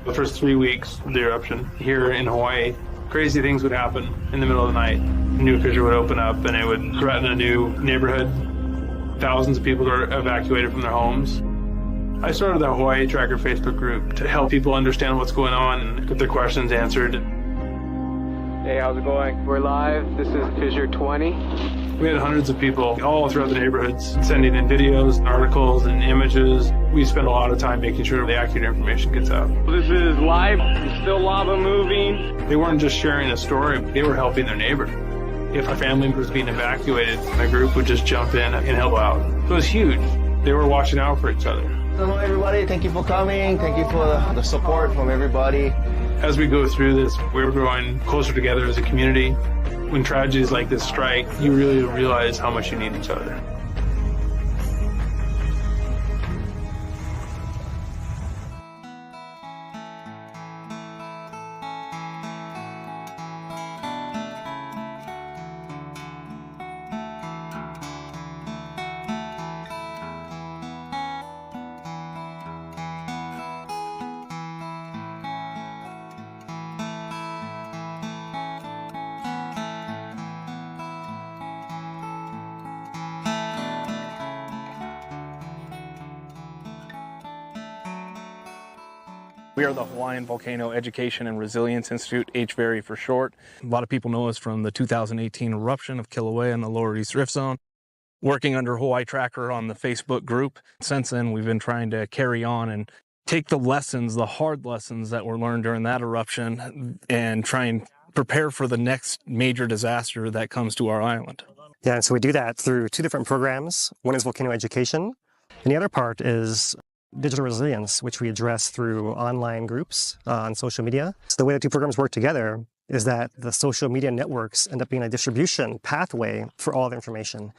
The first 3 weeks of the eruption here in Hawaii, crazy things would happen in the middle of the night. A new fissure would open up and it would threaten a new neighborhood. Thousands of people are evacuated from their homes. I started the Hawaii Tracker Facebook group to help people understand what's going on and get their questions answered. Hey, how's it going? We're live. This is Fissure 20. We had hundreds of people all throughout the neighborhoods sending in videos, articles, and images. We spend a lot of time making sure the accurate information gets out. This is live. There's still lava moving. They weren't just sharing a story, they were helping their neighbor. If a family was being evacuated, my group would just jump in and help out. It was huge. They were watching out for each other. Hello, everybody. Thank you for coming. Thank you for the support from everybody. As we go through this, we're growing closer together as a community. When tragedies like this strike, you really realize how much you need each other. We are the Hawaiian Volcano Education and Resilience Institute, HVERI for short. A lot of people know us from the 2018 eruption of Kīlauea in the Lower East Rift Zone. Working under Hawaii Tracker on the Facebook group. Since then, we've been trying to carry on and take the lessons, the hard lessons that were learned during that eruption and try and prepare for the next major disaster that comes to our island. Yeah, and so we do that through two different programs. One is volcano education, and the other part is digital resilience, which we address through online groups on social media. So the way the two programs work together is that the social media networks end up being a distribution pathway for all the information.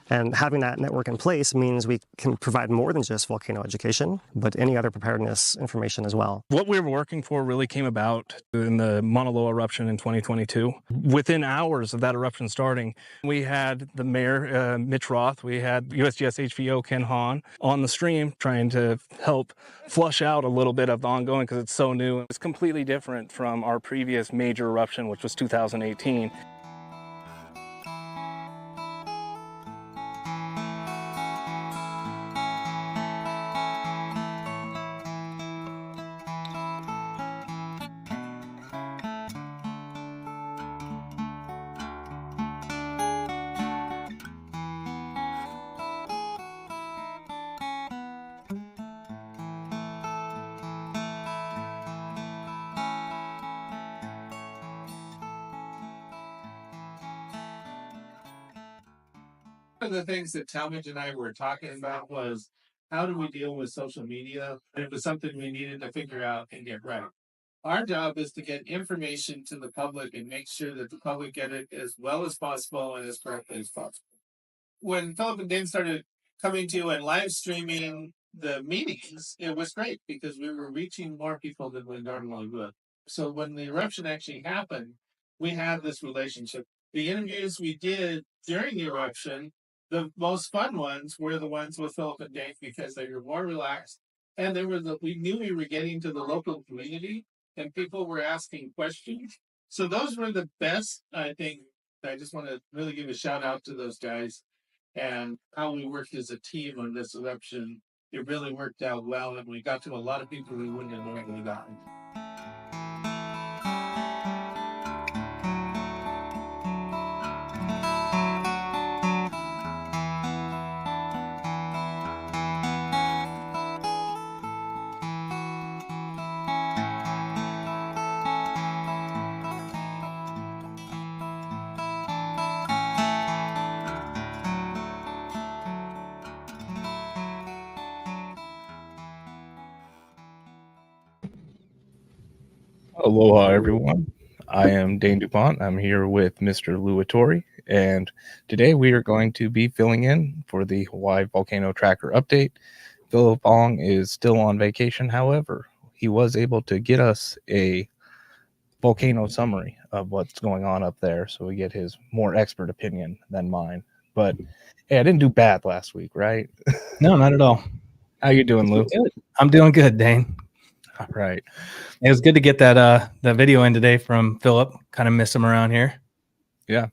And having that network in place means we can provide more than just volcano education, but any other preparedness information as well. What we were working for really came about in the Mauna Loa eruption in 2022. Within hours of that eruption starting, we had the mayor, Mitch Roth, we had USGS HVO Ken Hahn on the stream trying to help flush out a little bit of the ongoing because it's so new. It's completely different from our previous major eruption, which was 2018. One of the things that Talmadge and I were talking about was how do we deal with social media? It was something we needed to figure out and get right. Our job is to get information to the public and make sure that the public get it as well as possible and as correctly as possible. When Philip and Dane started coming to and live streaming the meetings, it was great because we were reaching more people than we normally would. So when the eruption actually happened, we had this relationship. The interviews we did during the eruption, the most fun ones were the ones with Philip and Dave because they were more relaxed, and we knew we were getting to the local community, and people were asking questions. So those were the best. I think I just want to really give a shout out to those guys and how we worked as a team on this eruption. It really worked out well, and we got to a lot of people we wouldn't have normally gotten. Aloha, everyone. I am Dane DuPont. I'm here with Mr. Luatori, and today we are going to be filling in for the Hawaii Volcano Tracker update. Philip Ong is still on vacation. However, he was able to get us a volcano summary of what's going on up there, so we get his more expert opinion than mine. But hey, I didn't do bad last week, right? No, not at all. How you doing, Lou? I'm doing good, Dane. All right. It was good to get that video in today from Philip. Kind of miss him around here. Yeah.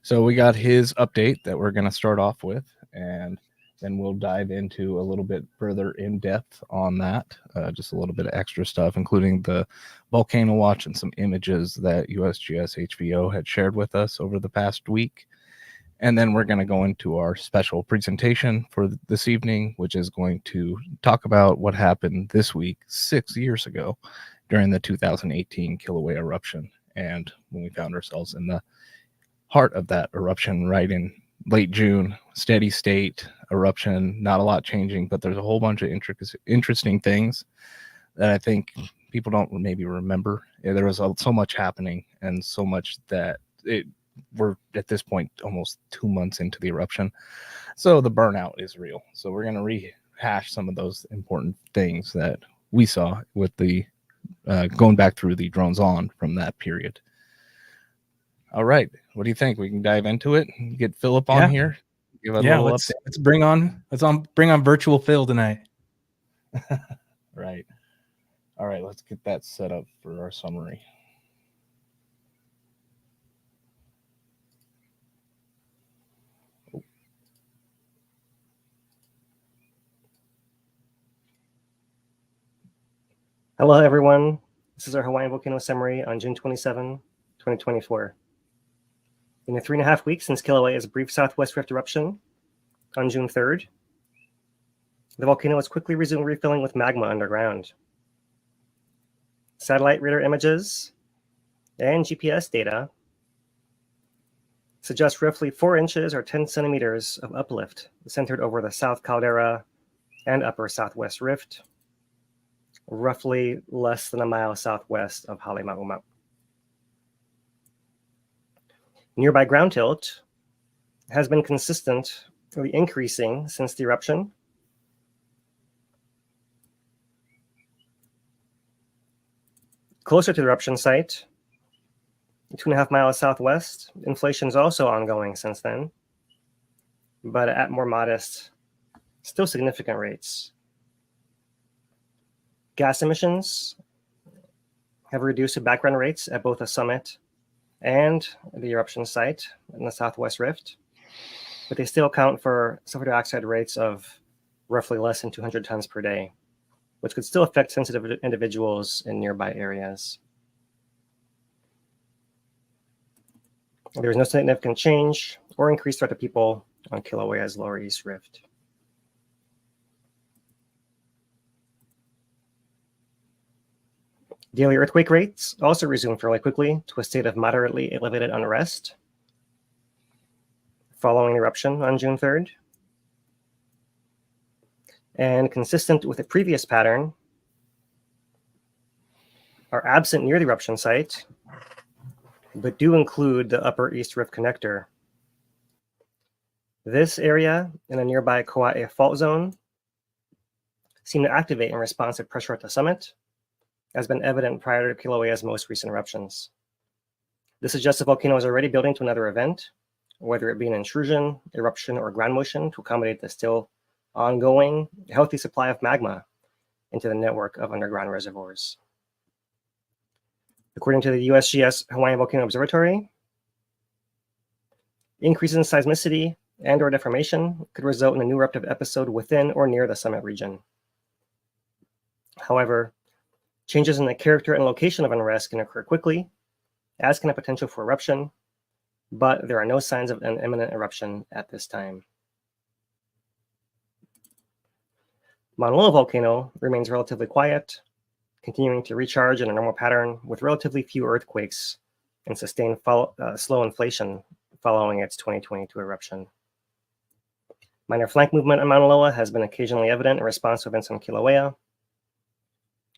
So we got his update that we're going to start off with, and then we'll dive into a little bit further in depth on that. Just a little bit of extra stuff, including the volcano watch and some images that USGS HVO had shared with us over the past week. And then we're going to go into our special presentation for this evening, which is going to talk about what happened this week, 6 years ago, during the 2018 Kīlauea eruption. And when we found ourselves in the heart of that eruption, right in late June, steady state eruption, not a lot changing, but there's a whole bunch of interesting things that I think people don't maybe remember. There was so much happening, and so much that we're at this point almost 2 months into the eruption. So the burnout is real. So we're going to rehash some of those important things that we saw with the going back through the drones on from that period. All right. What do you think? We can dive into it and get Philip on here. Give a little let's bring on virtual Phil tonight. Right. All right. Let's get that set up for our summary. Hello, everyone. This is our Hawaiian Volcano summary on June 27, 2024. In the 3.5 weeks since Kilauea's brief southwest rift eruption on June 3rd, the volcano has quickly resumed refilling with magma underground. Satellite radar images and GPS data suggest roughly 4 inches or 10 centimeters of uplift centered over the South Caldera and Upper Southwest Rift, roughly less than a mile southwest of Halemaʻumaʻu. Nearby ground tilt has been consistently increasing since the eruption. Closer to the eruption site, 2.5 miles southwest, inflation is also ongoing since then, but at more modest, still significant rates. Gas emissions have reduced to background rates at both the summit and the eruption site in the Southwest Rift, but they still account for sulfur dioxide rates of roughly less than 200 tons per day, which could still affect sensitive individuals in nearby areas. There is no significant change or increased threat to people on Kilauea's Lower East Rift. Daily earthquake rates also resumed fairly quickly to a state of moderately elevated unrest following the eruption on June 3rd. And consistent with the previous pattern, are absent near the eruption site, but do include the Upper East Rift connector. This area in a nearby Kauai fault zone seemed to activate in response to pressure at the summit, has been evident prior to Kilauea's most recent eruptions. This suggests the volcano is already building to another event, whether it be an intrusion, eruption, or ground motion to accommodate the still ongoing healthy supply of magma into the network of underground reservoirs. According to the USGS Hawaiian Volcano Observatory, increases in seismicity and/or deformation could result in a new eruptive episode within or near the summit region. However, changes in the character and location of unrest can occur quickly, as can a potential for eruption, but there are no signs of an imminent eruption at this time. Mauna Loa volcano remains relatively quiet, continuing to recharge in a normal pattern with relatively few earthquakes and sustained slow inflation following its 2022 eruption. Minor flank movement on Mauna Loa has been occasionally evident in response to events on Kilauea,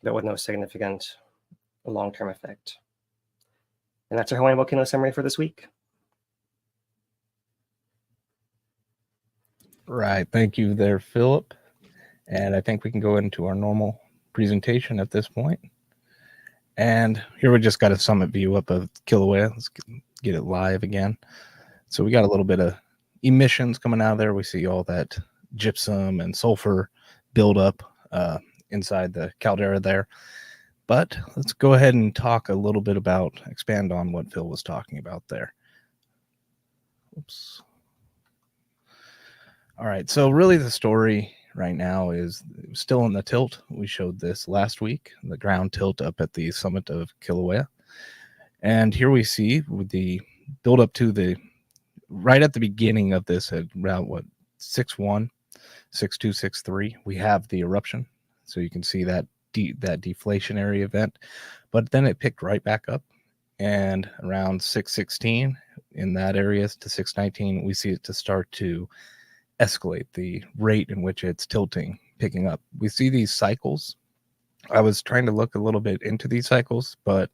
but with no significant long-term effect. And that's our Hawaiian Volcano summary for this week. Right. Thank you there, Philip. And I think we can go into our normal presentation at this point. And here we just got a summit view up of Kilauea. Let's get it live again. So we got a little bit of emissions coming out of there. We see all that gypsum and sulfur buildup inside the caldera there. But let's go ahead and talk a little bit about, expand on what Phil was talking about there. Oops. All right, so really the story right now is still in the tilt. We showed this last week, the ground tilt up at the summit of Kīlauea. And here we see with the build up to the, right at the beginning of this at around what, 6-1, 6-2, 6-3, we have the eruption. So you can see that that deflationary event, but then it picked right back up, and around 6:16 in that area to 6:19 we see it to start to escalate, the rate in which it's tilting, picking up. We see these cycles. I was trying to look a little bit into these cycles, but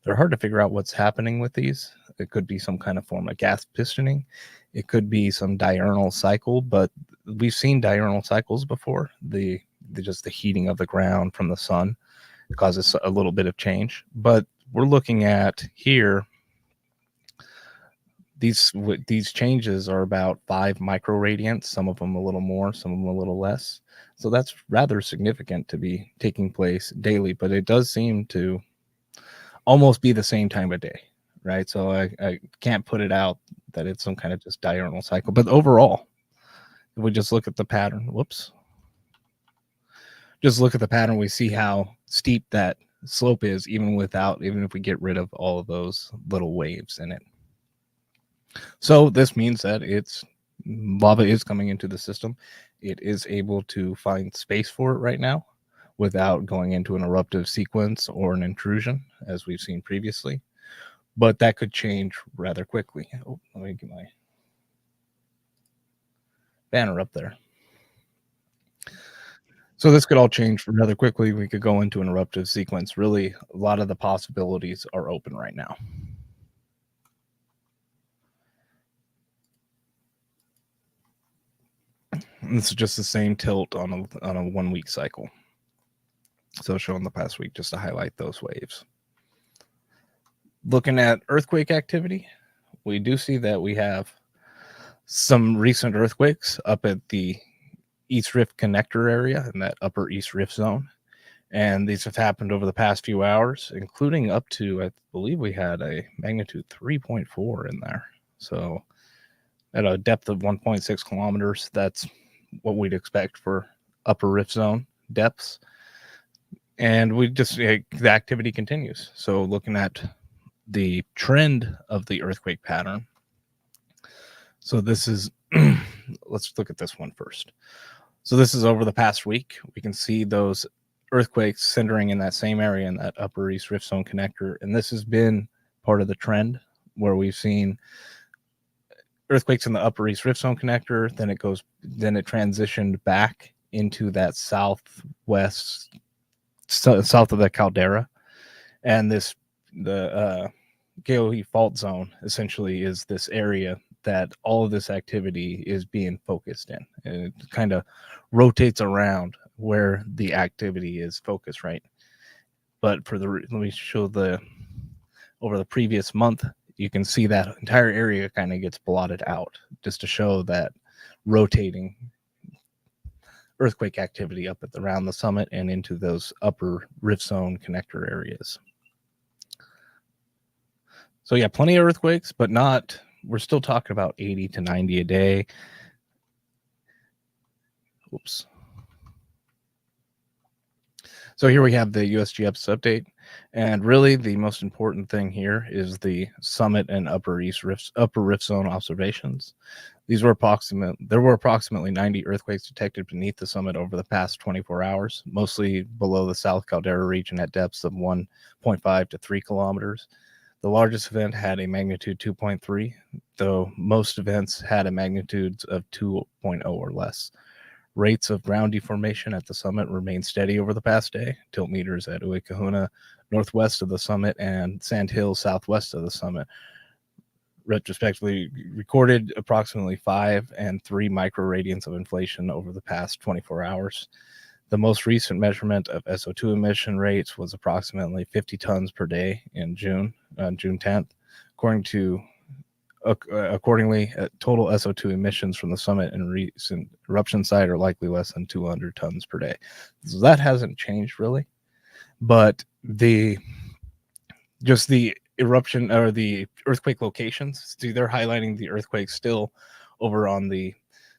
they're hard to figure out what's happening with these. It could be some kind of form of gas pistoning. It could be some diurnal cycle, but we've seen diurnal cycles before. Just the heating of the ground from the sun causes a little bit of change. But we're looking at here, these changes are about 5 microradians, some of them a little more, some of them a little less. So that's rather significant to be taking place daily, but it does seem to almost be the same time of day, right? So I can't put it out that it's some kind of just diurnal cycle. But overall, if we just look at the pattern, just look at the pattern, we see how steep that slope is, even if we get rid of all of those little waves in it. So this means that lava is coming into the system. It is able to find space for it right now without going into an eruptive sequence or an intrusion, as we've seen previously. But that could change rather quickly. Oh, let me get my banner up there. So this could all change rather quickly. We could go into an eruptive sequence. Really, a lot of the possibilities are open right now. And this is just the same tilt on a 1 week cycle. So showing the past week just to highlight those waves. Looking at earthquake activity, we do see that we have some recent earthquakes up at the East Rift connector area in that upper East Rift zone. And these have happened over the past few hours, including up to, I believe we had a magnitude 3.4 in there. So at a depth of 1.6 kilometers, that's what we'd expect for upper Rift zone depths. And the activity continues. So looking at the trend of the earthquake pattern. So this is, let's look at this one first. So this is over the past week. We can see those earthquakes centering in that same area in that upper East Rift Zone connector. And this has been part of the trend where we've seen earthquakes in the upper East Rift Zone connector. Then it transitioned back into that south of the caldera. And the Kīlauea fault zone essentially is this area that all of this activity is being focused in. And it kind of rotates around where the activity is focused, right? But let me show over the previous month, you can see that entire area kind of gets blotted out just to show that rotating earthquake activity up around the summit and into those upper rift zone connector areas. So yeah, plenty of earthquakes, but we're still talking about 80 to 90 a day. Oops. So here we have the USGS update, and really the most important thing here is the summit and upper rift zone observations. There were approximately 90 earthquakes detected beneath the summit over the past 24 hours, mostly below the South Caldera region at depths of 1.5 to 3 kilometers. The largest event had a magnitude 2.3, though most events had a magnitude of 2.0 or less. Rates of ground deformation at the summit remained steady over the past day. Tilt meters at Uikahuna, northwest of the summit, and Sand Hills, southwest of the summit, retrospectively recorded approximately 5 and 3 microradians of inflation over the past 24 hours. The most recent measurement of SO2 emission rates was approximately 50 tons per day in June 10th, according to Accordingly, total SO2 emissions from the summit and recent eruption site are likely less than 200 tons per day. So that hasn't changed really, but the eruption or the earthquake locations, see, they're highlighting the earthquake still over on the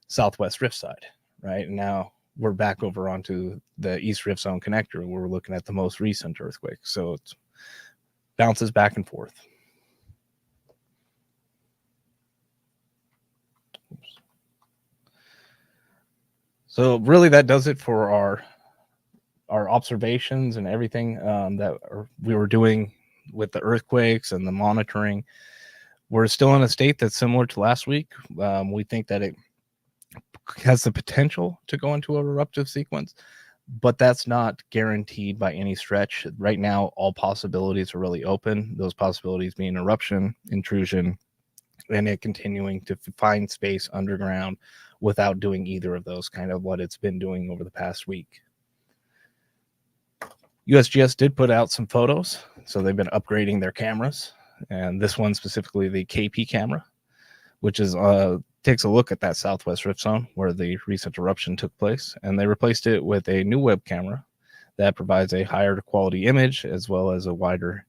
southwest rift side, right? And now we're back over onto the east rift zone connector where we're looking at the most recent earthquake. So it bounces back and forth. So really that does it for our observations and everything we were doing with the earthquakes and the monitoring. We're still in a state that's similar to last week. We think that it has the potential to go into an eruptive sequence, but that's not guaranteed by any stretch. Right now, all possibilities are really open. Those possibilities being eruption, intrusion, and it continuing to find space underground without doing either of those, kind of what it's been doing over the past week. USGS did put out some photos, so they've been upgrading their cameras, and this one specifically, the KP camera, which is takes a look at that southwest rift zone where the recent eruption took place, and they replaced it with a new web camera that provides a higher quality image as well as a wider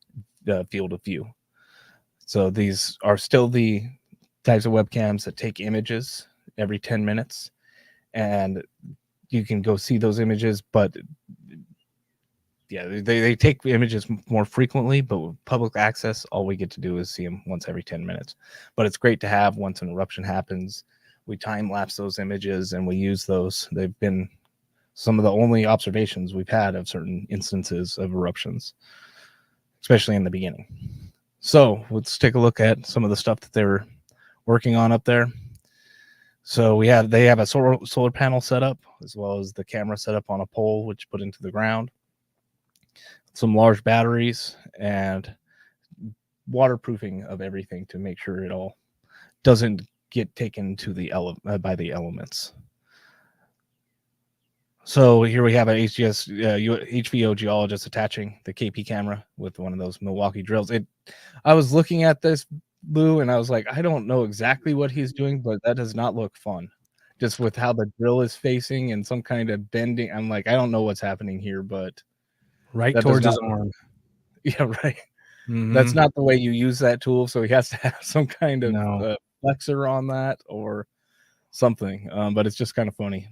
field of view. So these are still the types of webcams that take images every 10 minutes, and you can go see those images, but yeah, they take images more frequently, but with public access, all we get to do is see them once every 10 minutes. But it's great to have once an eruption happens. We time lapse those images and we use those. They've been some of the only observations we've had of certain instances of eruptions, especially in the beginning. So let's take a look at some of the stuff that they were working on up there. So they have a solar panel set up, as well as the camera set up on a pole, which put into the ground. Some large batteries and waterproofing of everything to make sure it all doesn't get taken to the by the elements. So here we have an HVO geologist attaching the KP camera with one of those Milwaukee drills. I was looking at this, Lou, and I was like, I don't know exactly what he's doing, but that does not look fun. Just with how the drill is facing and some kind of bending. I'm like, I don't know what's happening here, but Right towards his arm. Yeah, right. Mm-hmm. That's not the way you use that tool, so he has to have some kind of No. flexor on that or something. But it's just kind of funny,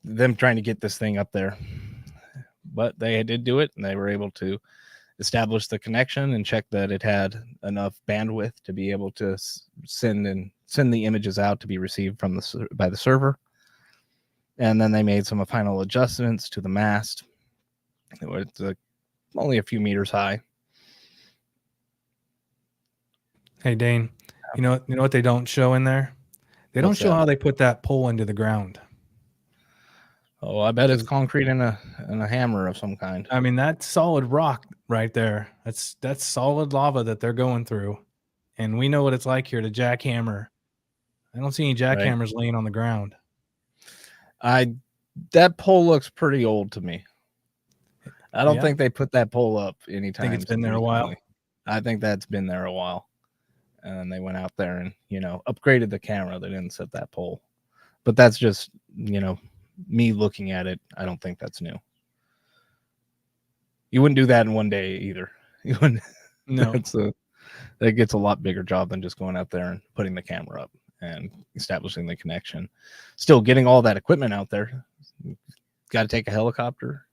them trying to get this thing up there. But they did do it, and they were able to establish the connection and check that it had enough bandwidth to be able to send the images out to be received by the server. And then they made some final adjustments to the mast. It's only a few meters high. Hey, Dane, you know what they don't show in there? They don't show how they put that pole into the ground. Oh, I bet it's concrete and a hammer of some kind. I mean, that's solid rock right there. That's solid lava that they're going through. And we know what it's like here to jackhammer. I don't see any jackhammers laying on the ground. That pole looks pretty old to me. I don't think they put that pole up anytime. I think it's been there a while. I think that's been there a while. And they went out there and, upgraded the camera. They didn't set that pole. But that's just, me looking at it. I don't think that's new. You wouldn't do that in one day either. You wouldn't. No. That gets a lot bigger job than just going out there and putting the camera up and establishing the connection. Still getting all that equipment out there. Got to take a helicopter.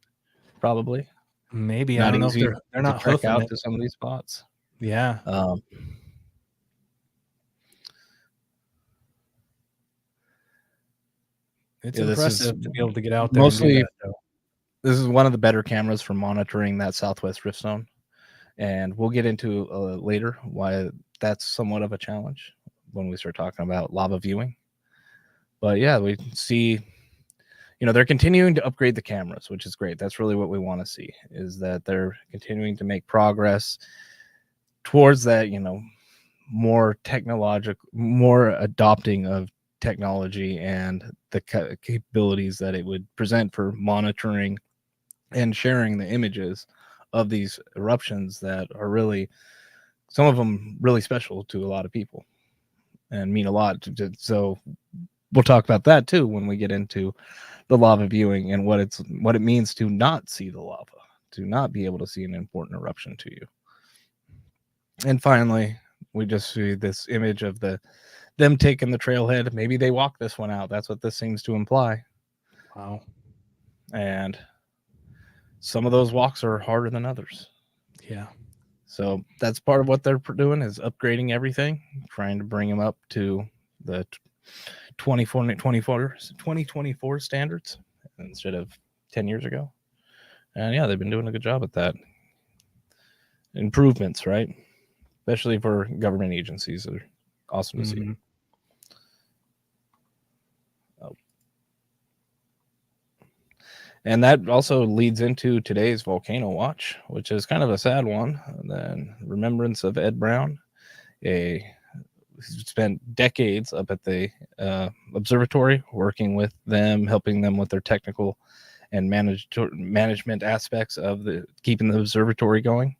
Probably. Maybe. I don't know if they're not trek out to some of these spots. Yeah. It's impressive to be able to get out there. Mostly, this is one of the better cameras for monitoring that southwest rift zone. And we'll get into later why that's somewhat of a challenge when we start talking about lava viewing. But yeah, we see... they're continuing to upgrade the cameras, which is great. That's really what we want to see, is that they're continuing to make progress towards that, more technological, more adopting of technology and the capabilities that it would present for monitoring and sharing the images of these eruptions that are really some of them really special to a lot of people and mean a lot. So we'll talk about that too when we get into the lava viewing and what it means to not see the lava, to not be able to see an important eruption to you. And finally, we just see this image of them taking the trailhead. Maybe they walk this one out. That's what this seems to imply. Wow. And some of those walks are harder than others. Yeah. So that's part of what they're doing, is upgrading everything, trying to bring them up to the 2024 standards instead of 10 years ago. And yeah, they've been doing a good job at that. Improvements, right? Especially for government agencies, are awesome to see. Oh. And that also leads into today's Volcano Watch, which is kind of a sad one. Then remembrance of Ed Brown, who spent decades up at the observatory, working with them, helping them with their technical and management aspects of keeping the observatory going.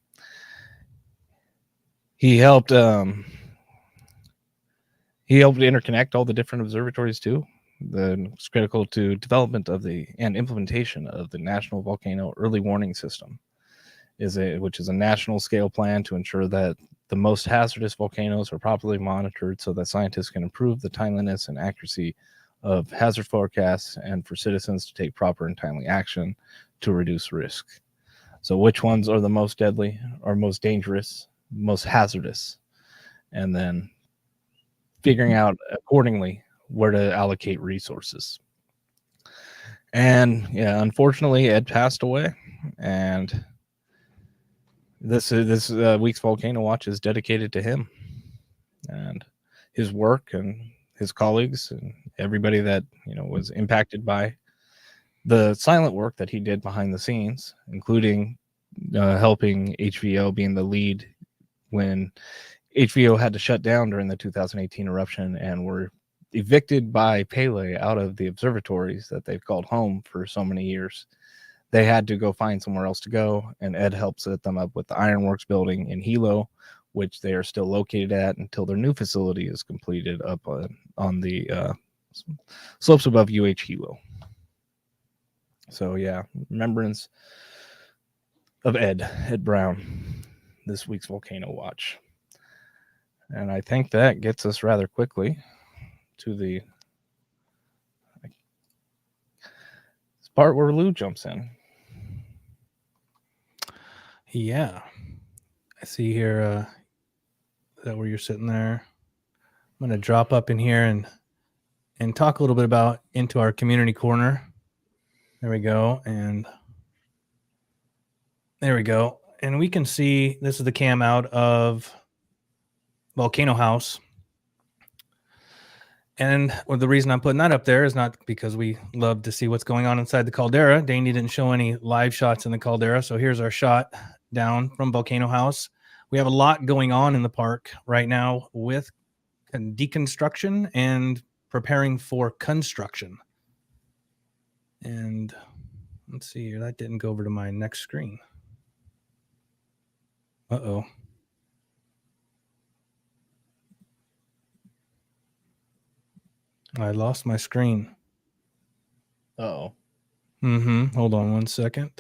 He helped interconnect all the different observatories too. It's critical to development of and implementation of the National Volcano Early Warning System, which is a national scale plan to ensure that the most hazardous volcanoes are properly monitored so that scientists can improve the timeliness and accuracy of hazard forecasts and for citizens to take proper and timely action to reduce risk. So which ones are the most deadly or most dangerous, most hazardous, and then figuring out accordingly where to allocate resources. And yeah, unfortunately, Ed passed away, and this week's Volcano Watch is dedicated to him and his work and his colleagues and everybody that was impacted by the silent work that he did behind the scenes, including helping HVO, being the lead when HVO had to shut down during the 2018 eruption and were evicted by Pele out of the observatories that they've called home for so many years. They had to go find somewhere else to go, and Ed helped set them up with the Ironworks building in Hilo, which they are still located at until their new facility is completed up on the slopes above UH Hilo. So yeah, remembrance of Ed Brown, this week's Volcano Watch. And I think that gets us rather quickly to the part where Lou jumps in. Yeah. I see here, is that where you're sitting there? I'm going to drop up in here and talk a little bit about into our community corner. There we go. And there we go. And we can see this is the cam out of Volcano House. And the reason I'm putting that up there is not because we love to see what's going on inside the caldera. Danny didn't show any live shots in the caldera. So here's our shot down from Volcano House. We have a lot going on in the park right now with deconstruction and preparing for construction. And let's see here. That didn't go over to my next screen. Uh-oh. I lost my screen. Uh-oh. Hold on one second.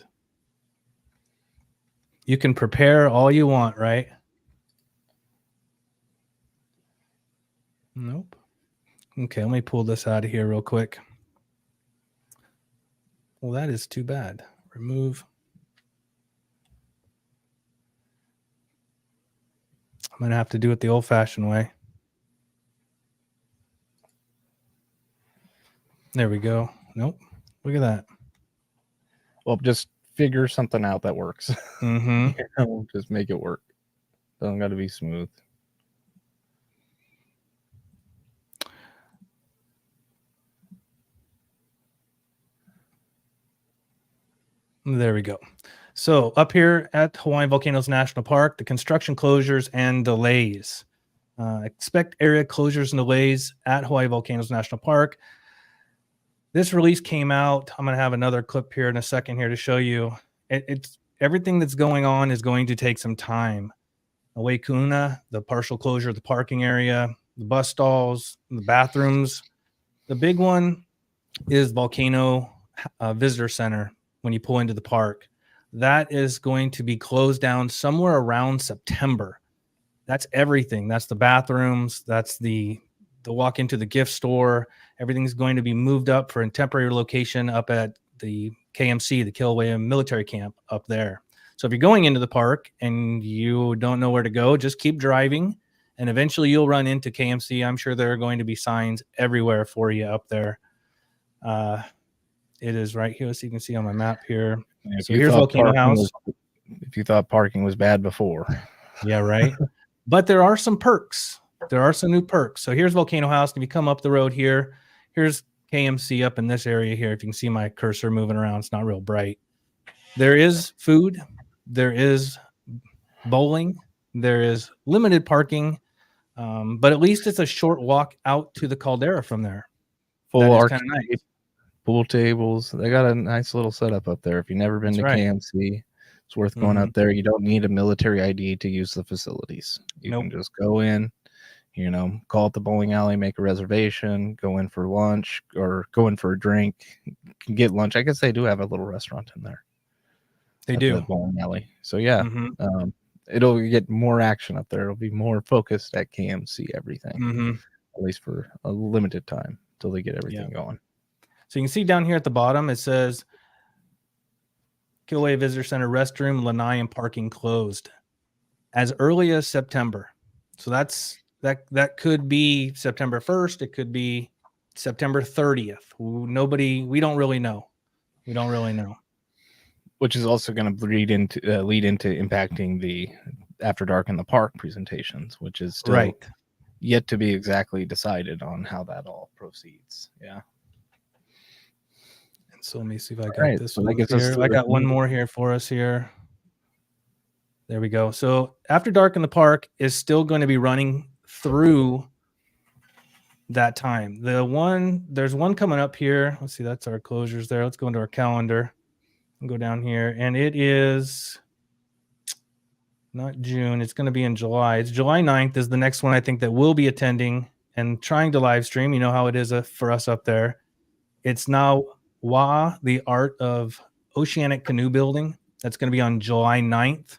You can prepare all you want, right? Nope. Okay, let me pull this out of here real quick. Well, that is too bad. Remove. I'm going to have to do it the old-fashioned way. There we go. Nope. Look at that. Well, just figure something out that works. Just make it work. Doesn't got to be smooth. There we go. So up here at Hawaiian Volcanoes National Park, the construction closures and delays. Expect area closures and delays at Hawaii Volcanoes National Park. This release came out. I'm going to have another clip here in a second here to show you. It's everything that's going on is going to take some time. Away Kuna, the partial closure of the parking area, the bus stalls, the bathrooms. The big one is Volcano Visitor Center when you pull into the park. That is going to be closed down somewhere around September. That's everything. That's the bathrooms. That's the walk into the gift store. Everything's going to be moved up for a temporary location up at the KMC, the Kīlauea military camp up there. So if you're going into the park and you don't know where to go, just keep driving and eventually you'll run into KMC. I'm sure there are going to be signs everywhere for you up there. It is right here. So you can see on my map here. So here's Volcano House. If you thought parking was bad before. Yeah, right. But there are some perks. There are some new perks. So here's Volcano House. If you come up the road here, here's KMC up in this area here. If you can see my cursor moving around, it's not real bright. There is food. There is bowling. There is limited parking. But at least it's a short walk out to the caldera from there. Full arcade, nice. Pool tables. They got a nice little setup up there. If you've never been to KMC, it's worth going out there. You don't need a military ID to use the facilities. You can just go in, you know, call it the bowling alley, make a reservation, go in for lunch or go in for a drink, you can get lunch. I guess they do have a little restaurant in there. They do. The bowling alley. So yeah, it'll get more action up there. It'll be more focused at KMC everything, at least for a limited time until they get everything going. So you can see down here at the bottom, it says Kīlauea Visitor Center restroom, lanai, and parking closed as early as September. So that could be September 1st. It could be September 30th. We don't really know. We don't really know. Which is also going to lead into impacting the After Dark in the Park presentations, which is still yet to be exactly decided on how that all proceeds. Yeah. So let me see if I got this one here. I got one more here for us here. There we go. So After Dark in the Park is still going to be running through that time. There's one coming up here. Let's see, that's our closures there. Let's go into our calendar and go down here. And it is not June. It's going to be in July. It's July 9th is the next one I think that we'll be attending and trying to live stream. You know how it is for us up there. It's now the Art of Oceanic Canoe Building. That's going to be on July 9th.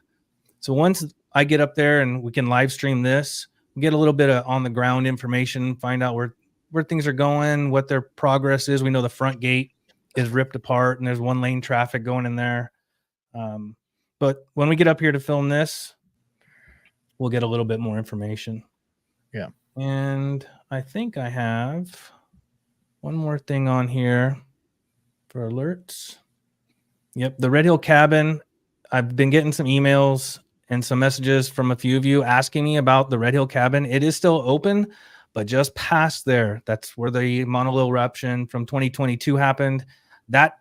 So once I get up there and we can live stream this, get a little bit of on the ground information, find out where things are going, what their progress is. We know the front gate is ripped apart and there's one lane traffic going in there. But when we get up here to film this, we'll get a little bit more information. Yeah. And I think I have one more thing on here for alerts. Yep, the Red Hill Cabin. I've been getting some emails and some messages from a few of you asking me about the Red Hill Cabin. It is still open, but just past there, that's where the Mauna Loa eruption from 2022 happened.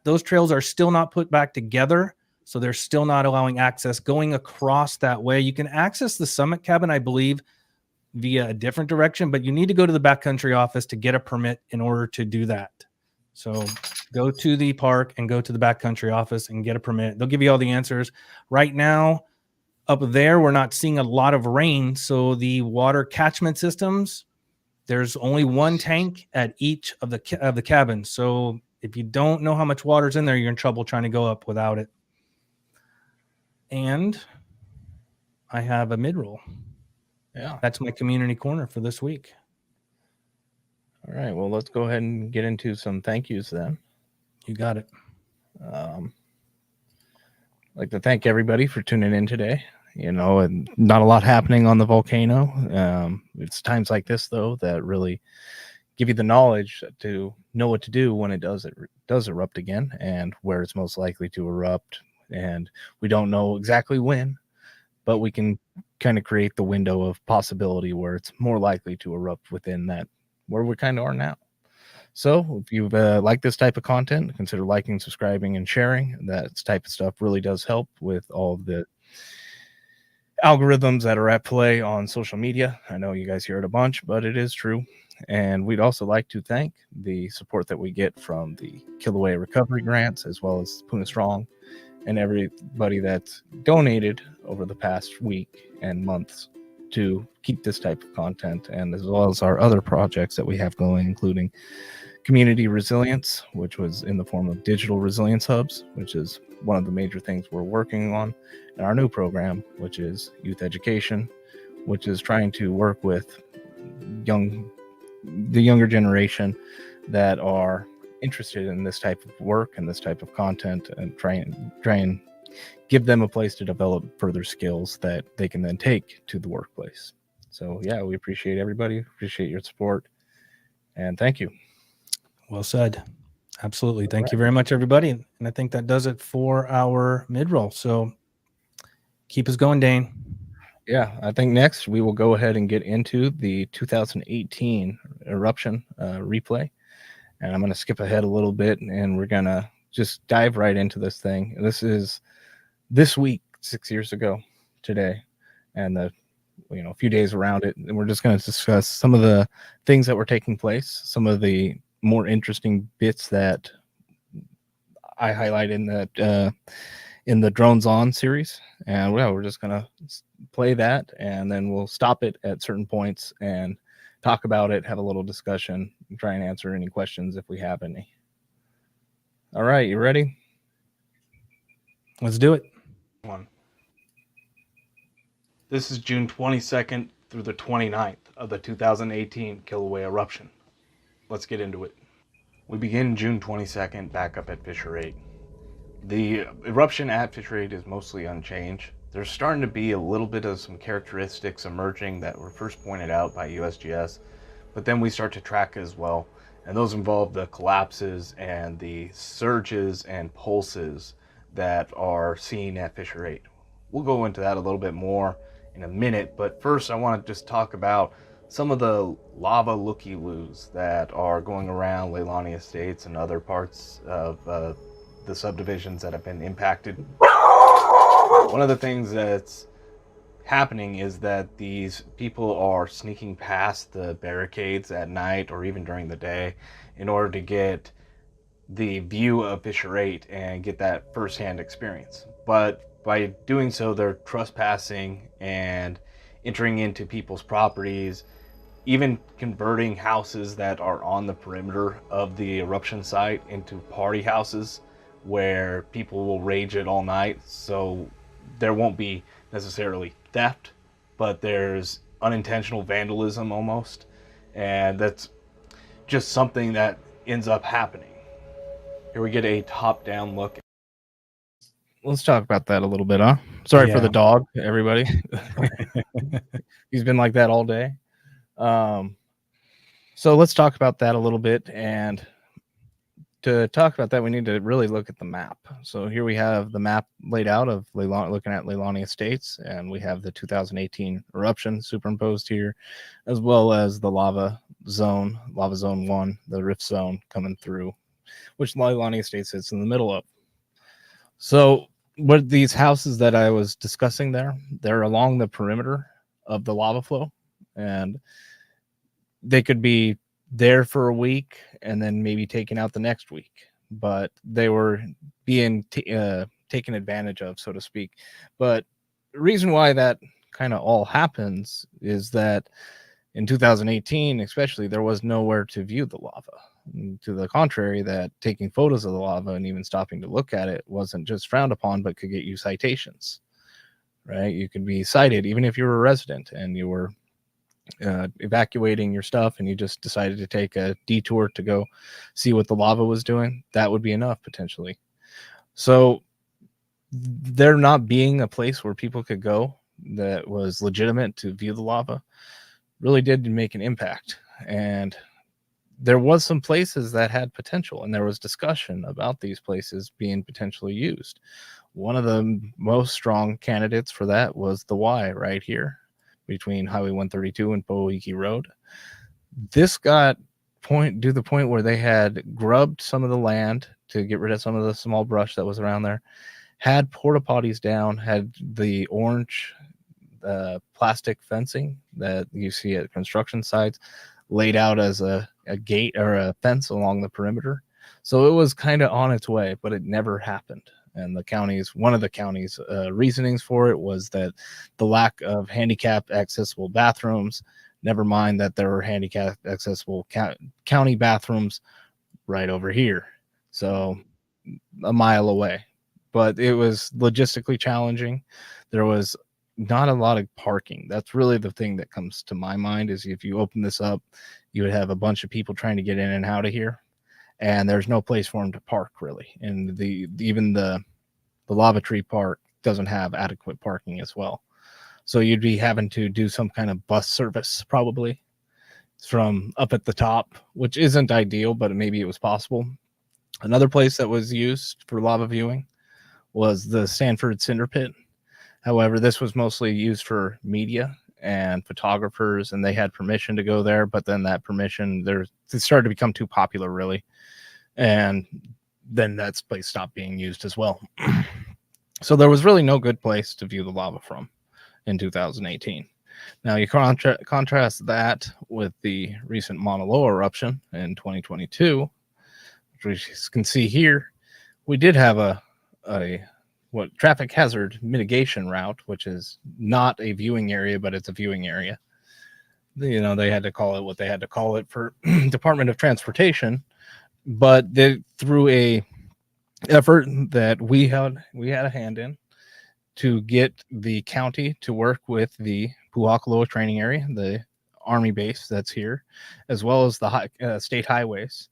Those trails are still not put back together, so they're still not allowing access going across that way. You can access the Summit Cabin, I believe, via a different direction, but you need to go to the backcountry office to get a permit in order to do that. So go to the park and go to the backcountry office and get a permit. They'll give you all the answers. Right now, up there, we're not seeing a lot of rain, so the water catchment systems, there's only one tank at each of the cabins. So if you don't know how much water's in there, you're in trouble trying to go up without it. And I have a mid-roll. Yeah. That's my community corner for this week. All right. Well, let's go ahead and get into some thank yous then. You got it. I'd like to thank everybody for tuning in today. You know, and not a lot happening on the volcano. It's times like this, though, that really give you the knowledge to know what to do when it does erupt again and where it's most likely to erupt. And we don't know exactly when, but we can kind of create the window of possibility where it's more likely to erupt within that, where we kind of are now. So if you've liked this type of content, consider liking, subscribing, and sharing. That type of stuff really does help with all of the algorithms that are at play on social media. I know you guys hear it a bunch, but it is true. And we'd also like to thank the support that we get from the Kīlauea recovery grants, as well as Puna Strong, and everybody that's donated over the past week and months to keep this type of content, and as well as our other projects that we have going, including community resilience, which was in the form of digital resilience hubs, which is one of the major things we're working on, and our new program, which is youth education, which is trying to work with the younger generation that are interested in this type of work and this type of content, and try and give them a place to develop further skills that they can then take to the workplace. So yeah, we appreciate everybody, appreciate your support, and thank you. Well said. Absolutely. Thank you very much, everybody. And I think that does it for our mid-roll. So keep us going, Dane. Yeah, I think next we will go ahead and get into the 2018 eruption replay. And I'm going to skip ahead a little bit, and we're going to just dive right into this thing. This is this week, 6 years ago today, and a few days around it. And we're just going to discuss some of the things that were taking place, some of the more interesting bits that I highlight in the Drones On series. And we're just going to play that, and then we'll stop it at certain points and talk about it, have a little discussion, and try and answer any questions if we have any. All right, you ready? Let's do it. This is June 22nd through the 29th of the 2018 Kīlauea eruption. Let's get into it. We begin June 22nd back up at Fissure 8. The eruption at Fissure 8 is mostly unchanged. There's starting to be a little bit of some characteristics emerging that were first pointed out by USGS, but then we start to track as well, and those involve the collapses and the surges and pulses that are seen at Fissure 8. We'll go into that a little bit more in a minute, but first I want to just talk about some of the lava looky-loos that are going around Leilani Estates and other parts of the subdivisions that have been impacted. One of the things that's happening is that these people are sneaking past the barricades at night or even during the day in order to get the view of Fissure 8 and get that first-hand experience. But by doing so, they're trespassing and entering into people's properties, even converting houses that are on the perimeter of the eruption site into party houses where people will rage it all night. So there won't be necessarily theft, but there's unintentional vandalism almost, and that's just something that ends up happening. Here we get a top-down look. Let's talk about that a little bit, huh? Sorry for the dog, everybody. He's been like that all day. So let's talk about that a little bit, and to talk about that, we need to really look at the map. So here we have the map laid out of looking at Leilani Estates, and we have the 2018 eruption superimposed here, as well as the lava zone 1, the rift zone coming through, which Leilani Estates sits in the middle of. So what these houses that I was discussing there, they're along the perimeter of the lava flow, and they could be there for a week and then maybe taken out the next week, but they were being taken advantage of, so to speak. But the reason why that kind of all happens is that in 2018 especially, there was nowhere to view the lava. To the contrary, that taking photos of the lava and even stopping to look at it wasn't just frowned upon, but could get you citations, right? You could be cited even if you were a resident and you were evacuating your stuff and you just decided to take a detour to go see what the lava was doing. That would be enough potentially. So there not being a place where people could go that was legitimate to view the lava really did make an impact. And there was some places that had potential, and there was discussion about these places being potentially used. One of the most strong candidates for that was the Y right here between Highway 132 and Po'oiki Road. This got to the point where they had grubbed some of the land to get rid of some of the small brush that was around there, had porta potties down, had the orange plastic fencing that you see at construction sites laid out as a gate or a fence along the perimeter. So it was kind of on its way, but it never happened. And one of the county's reasonings for it was that the lack of handicapped accessible bathrooms, never mind that there were handicapped accessible county bathrooms right over here, so a mile away. But it was logistically challenging. There was not a lot of parking. That's really the thing that comes to my mind, is if you open this up, you would have a bunch of people trying to get in and out of here, and there's no place for them to park really. And even the Lava Tree Park doesn't have adequate parking as well. So you'd be having to do some kind of bus service probably from up at the top, which isn't ideal, but maybe it was possible. Another place that was used for lava viewing was the Sanford Cinder Pit. However, this was mostly used for media and photographers, and they had permission to go there, but then that permission, it started to become too popular really, and then that place stopped being used as well. So there was really no good place to view the lava from in 2018. Now you contrast that with the recent Mauna Loa eruption in 2022, which you can see here. We did have a traffic hazard mitigation route, which is not a viewing area, but it's a viewing area. They had to call it what they had to call it for Department of Transportation, but through a effort that we had a hand in to get the county to work with the Puakaloa training area, the Army base that's here, as well as the state highways,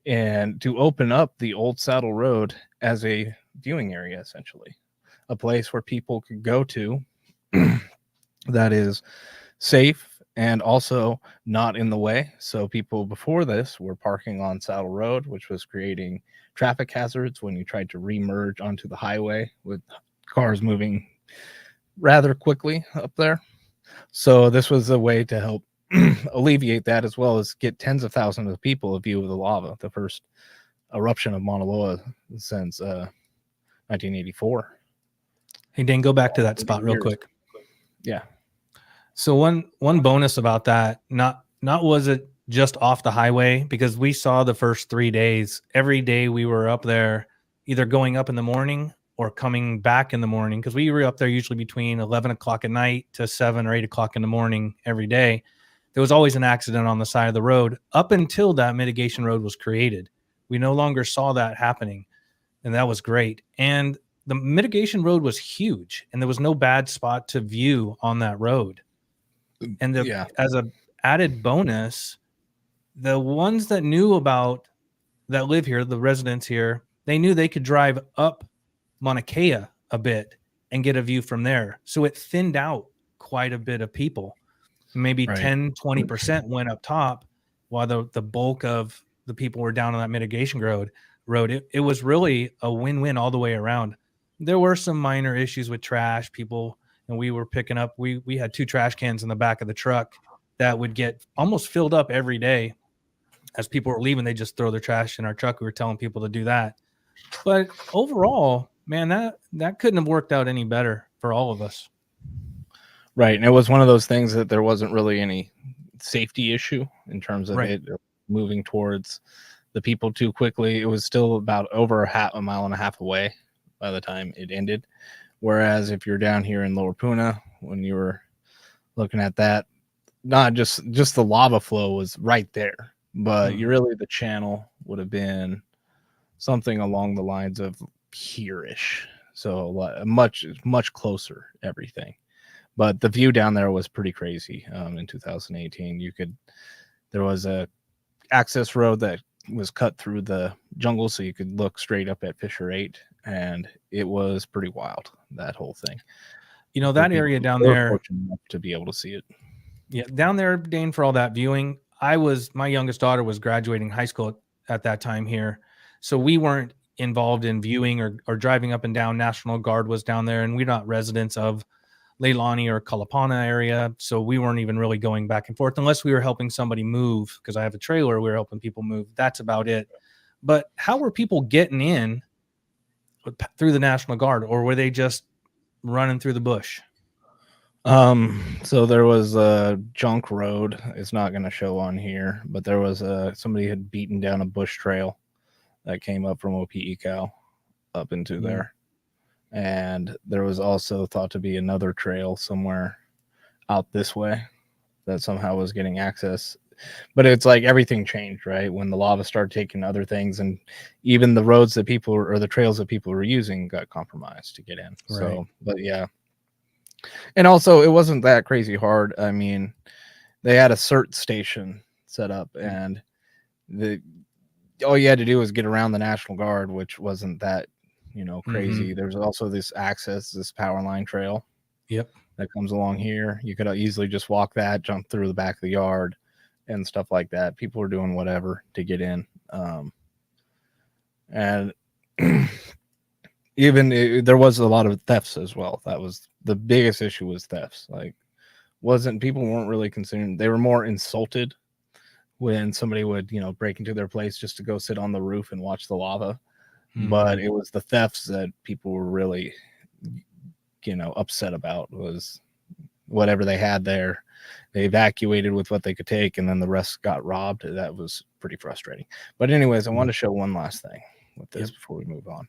and to open up the Old Saddle Road as a viewing area, essentially a place where people could go to that is safe and also not in the way. So people before this were parking on Saddle Road, which was creating traffic hazards when you tried to remerge onto the highway with cars moving rather quickly up there. So this was a way to help alleviate that, as well as get tens of thousands of people a view of the lava, the first eruption of Mauna Loa since 1984. Hey, Dan, go back to that spot real quick. Yeah. So one bonus about that, not was it just off the highway, because we saw the first 3 days, every day we were up there, either going up in the morning or coming back in the morning, because we were up there usually between 11 o'clock at night to 7 or 8 o'clock in the morning every day. There was always an accident on the side of the road up until that mitigation road was created. We no longer saw that happening, and that was great. And the mitigation road was huge, and there was no bad spot to view on that road. And as a added bonus, the ones that knew about, that live here, the residents here, they knew they could drive up Mauna Kea a bit and get a view from there. So it thinned out quite a bit of people. Maybe 10-20% went up top, while the bulk of the people were down on that mitigation road. It was really a win-win all the way around. There were some minor issues with trash, people, and we were picking up. We had 2 trash cans in the back of the truck that would get almost filled up every day. As people were leaving, they just throw their trash in our truck. We were telling people to do that. But overall, man, that couldn't have worked out any better for all of us. Right. And it was one of those things that there wasn't really any safety issue in terms of it moving towards the people too quickly. It was still about over a mile and a half away by the time it ended. Whereas if you're down here in Lower Puna, when you were looking at that, not just the lava flow was right there, but you really, the channel would have been something along the lines of here-ish. So much closer everything. But the view down there was pretty crazy. In 2018, there was a access road that was cut through the jungle, so you could look straight up at Fissure 8, and it was pretty wild, that whole thing. That area down there, fortunate enough to be able to see it. Yeah, down there, Dane, for all that viewing, my youngest daughter was graduating high school at that time here, so we weren't involved in viewing or driving up and down. National Guard was down there, and we're not residents of Leilani or Kalapana area, so we weren't even really going back and forth unless we were helping somebody move, because I have a trailer. We were helping people move. That's about it. But how were people getting in through the National Guard, or were they just running through the bush? So there was a junk road. It's not going to show on here, but there was somebody had beaten down a bush trail that came up from Opi'ikau, up into there. And there was also thought to be another trail somewhere out this way that somehow was getting access. But it's like everything changed, right? When the lava started taking other things, and even the roads that people or the trails that people were using got compromised to get in. Right. So, but yeah. And also, it wasn't that crazy hard. I mean, they had a CERT station set up, and all you had to do was get around the National Guard, which wasn't that, crazy. There's also this power line trail. Yep. That comes along here. You could easily just walk that, jump through the back of the yard and stuff like that. People were doing whatever to get in. And there was a lot of thefts as well. That was the biggest issue, was thefts. Like, people weren't really concerned. They were more insulted when somebody would, break into their place just to go sit on the roof and watch the lava. But it was the thefts that people were really, upset about. Was whatever they had there, they evacuated with what they could take, and then the rest got robbed. That was pretty frustrating. But anyways, I want to show one last thing with this before we move on.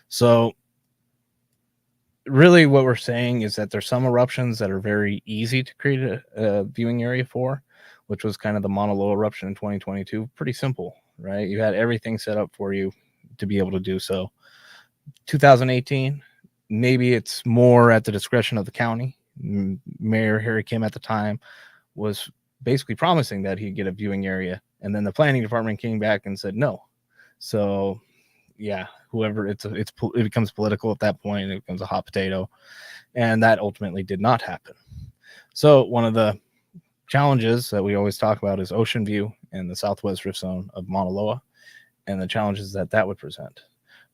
So really what we're saying is that there's some eruptions that are very easy to create a viewing area for, which was kind of the Mauna Loa eruption in 2022. Pretty simple, right? You had everything set up for you to be able to do so. 2018, maybe it's more at the discretion of the county. Mayor Harry Kim at the time was basically promising that he'd get a viewing area, and then the planning department came back and said no. So yeah, whoever it becomes political at that point. It becomes a hot potato, and that ultimately did not happen. So one of the challenges that we always talk about is ocean view in the southwest rift zone of Mauna Loa, and the challenges that would present.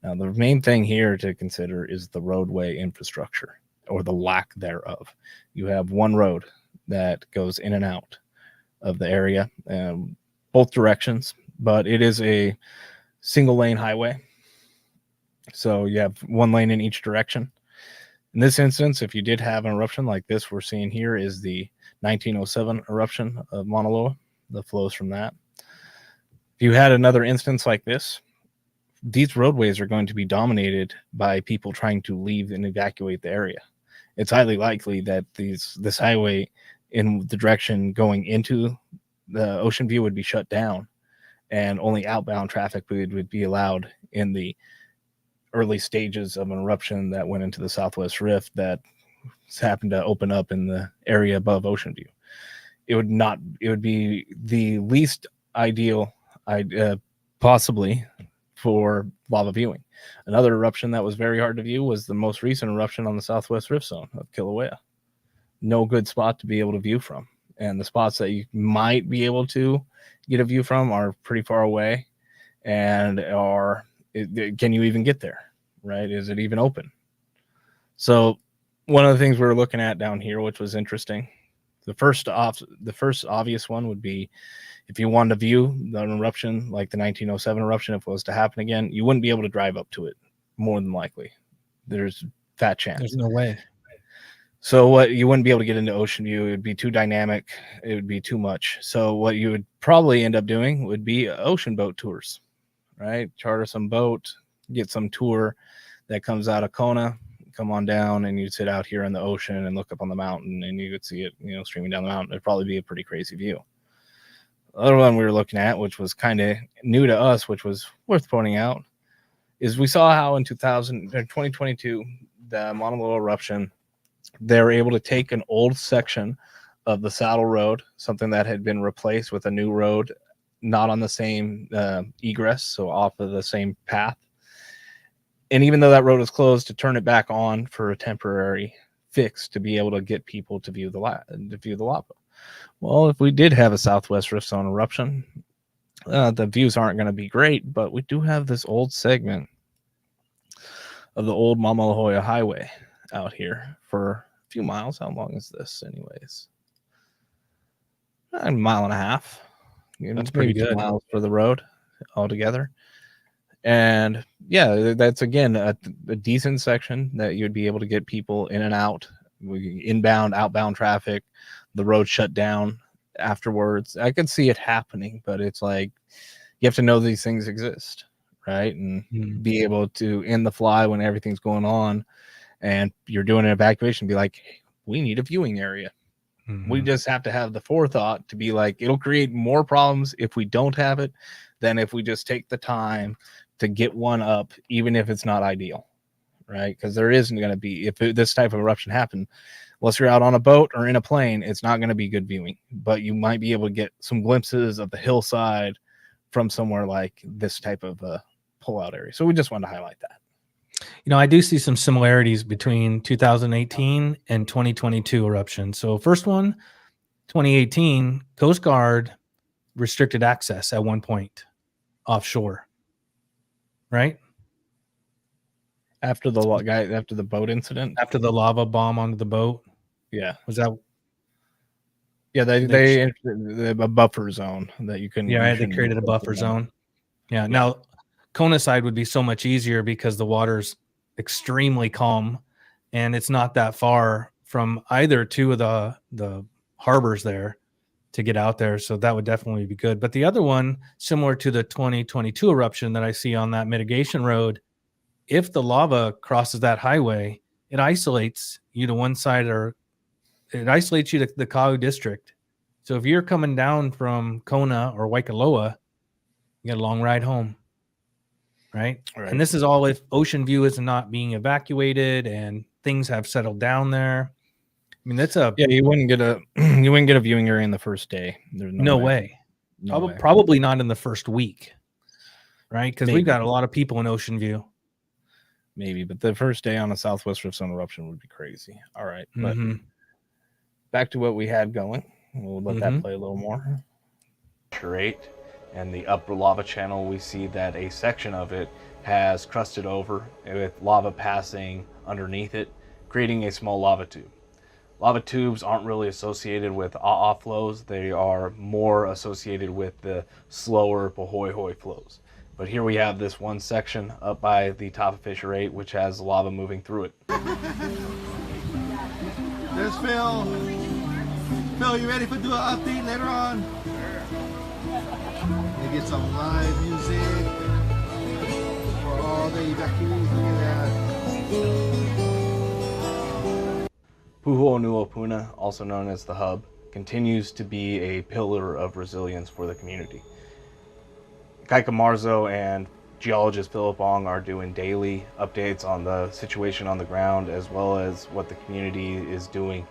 Now, the main thing here to consider is the roadway infrastructure, or the lack thereof. You have one road that goes in and out of the area, both directions, but it is a single lane highway. So you have one lane in each direction. In this instance, if you did have an eruption like this we're seeing here, is the 1907 eruption of Mauna Loa, the flows from that. If you had another instance like this, these roadways are going to be dominated by people trying to leave and evacuate the area. It's highly likely that this highway in the direction going into the ocean view would be shut down, and only outbound traffic would be allowed in the early stages of an eruption that went into the Southwest Rift that happened to open up in the area above ocean view. It would be the least ideal possibly for lava viewing. Another eruption that was very hard to view was the most recent eruption on the Southwest Rift Zone of Kīlauea. No good spot to be able to view from. And the spots that you might be able to get a view from are pretty far away, and can you even get there, right? Is it even open? So one of the things we were looking at down here, which was interesting, the first obvious one would be, if you wanted to view an eruption like the 1907 eruption, if it was to happen again, you wouldn't be able to drive up to it, more than likely. There's fat chance. There's no way. So you wouldn't be able to get into ocean view. It would be too dynamic. It would be too much. So what you would probably end up doing would be ocean boat tours, right? Charter some boat, get some tour that comes out of Kona, come on down, and you'd sit out here in the ocean and look up on the mountain, and you could see it, streaming down the mountain. It'd probably be a pretty crazy view. The other one we were looking at, which was kind of new to us, which was worth pointing out, is we saw how in 2022, the Mauna Loa eruption, they were able to take an old section of the saddle road, something that had been replaced with a new road, not on the same egress, so off of the same path. And even though that road was closed, to turn it back on for a temporary fix to be able to get people to view the lava. Well, if we did have a Southwest Rift Zone eruption, the views aren't going to be great, but we do have this old segment of the old Mauna Highway out here for a few miles. How long is this anyways? A mile and a half. That's pretty good. 2 miles for the road altogether. And yeah, that's again a decent section that you'd be able to get people in and out, inbound, outbound traffic. The road shut down afterwards. I could see it happening, but it's like you have to know these things exist, right? And be able to in the fly when everything's going on and you're doing an evacuation, be like, hey, we need a viewing area. We just have to have the forethought to be like, it'll create more problems if we don't have it than if we just take the time to get one up, even if it's not ideal, right? Because there isn't going to be, if this type of eruption happened, unless you're out on a boat or in a plane, it's not going to be good viewing. But you might be able to get some glimpses of the hillside from somewhere like this type of pullout area. So we just wanted to highlight that. You know, I do see some similarities between 2018 and 2022 eruption. So first one, 2018, Coast Guard restricted access at one point offshore, right? After the boat incident, After the lava bomb onto the boat. Yeah. Was that? Yeah, they entered a buffer zone that you can. Yeah, they created a buffer zone. Yeah. Now, Kona side would be so much easier because the water's extremely calm, and it's not that far from either two of the harbors there to get out there. So that would definitely be good. But the other one, similar to the 2022 eruption that I see on that mitigation road, if the lava crosses that highway, it isolates you to one side, or it isolates you to the Kau district. So if you're coming down from Kona or Waikoloa, you got a long ride home. Right. And this is all if Ocean View is not being evacuated and things have settled down there. I mean, that's you wouldn't get a viewing area in the first day. There's no way. Probably not in the first week. Right. Because we've got a lot of people in Ocean View. Maybe, but the first day on a Southwest Rift Zone eruption would be crazy. All right. But back to what we had going. We'll let that play a little more. And the upper lava channel, we see that a section of it has crusted over with lava passing underneath it, creating a small lava tube. Lava tubes aren't really associated with aa flows. They are more associated with the slower pahoehoe flows. But here we have this one section up by the top of Fissure 8, which has lava moving through it. There's Phil. Phil, you ready for do an update later on? They get some live music for all the evacuees. Look at that. Puhonuopuna, also known as the Hub, continues to be a pillar of resilience for the community. Kaika Marzo and geologist Philip Ong are doing daily updates on the situation on the ground, as well as what the community is doing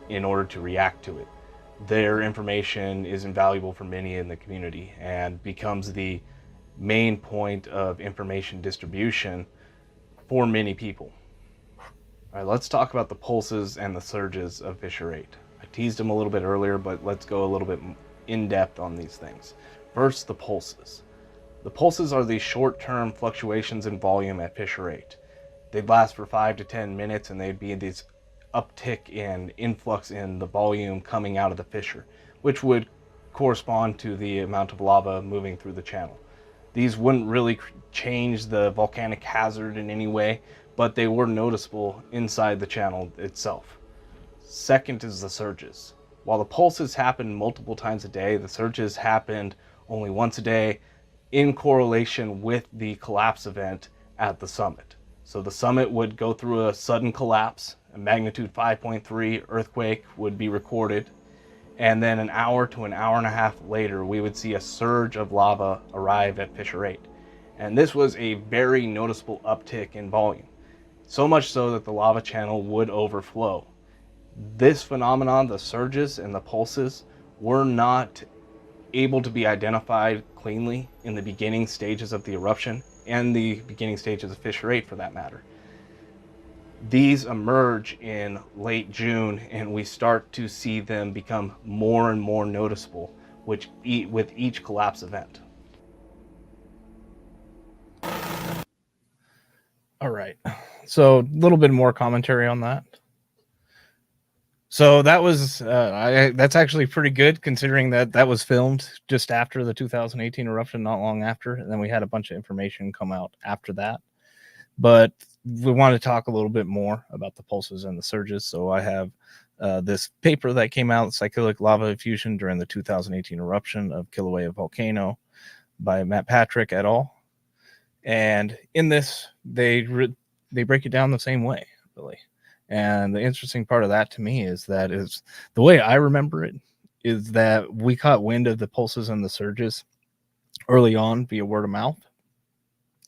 in order to react to it. Their information is invaluable for many in the community and becomes the main point of information distribution for many people. All right, let's talk about the pulses and the surges of Fissure 8. I teased them a little bit earlier, but let's go a little bit in depth on these things. First, the pulses. The pulses are the short-term fluctuations in volume at Fissure 8. They'd last for 5 to 10 minutes, and they'd be these uptick in influx in the volume coming out of the fissure, which would correspond to the amount of lava moving through the channel. These wouldn't really change the volcanic hazard in any way, but they were noticeable inside the channel itself. Second is the surges. While the pulses happened multiple times a day, the surges happened only once a day in correlation with the collapse event at the summit. So the summit would go through a sudden collapse, a magnitude 5.3 earthquake would be recorded, and then an hour to an hour and a half later, we would see a surge of lava arrive at Fissure 8. And this was a very noticeable uptick in volume, so much so that the lava channel would overflow. This phenomenon, the surges and the pulses, were not able to be identified cleanly in the beginning stages of the eruption and the beginning stages of Fissure 8 for that matter. These emerge in late June, and we start to see them become more and more noticeable with each collapse event. All right, so a little bit more commentary on that. So that was that's actually pretty good, considering that that was filmed just after the 2018 eruption, not long after, and then we had a bunch of information come out after that. But we want to talk a little bit more about the pulses and the surges. So I have this paper that came out, Cyclic Lava Effusion During the 2018 Eruption of Kīlauea Volcano by Matt Patrick et al. And in this, they break it down the same way, really. And the interesting part of that to me is the way I remember it is that we caught wind of the pulses and the surges early on via word of mouth,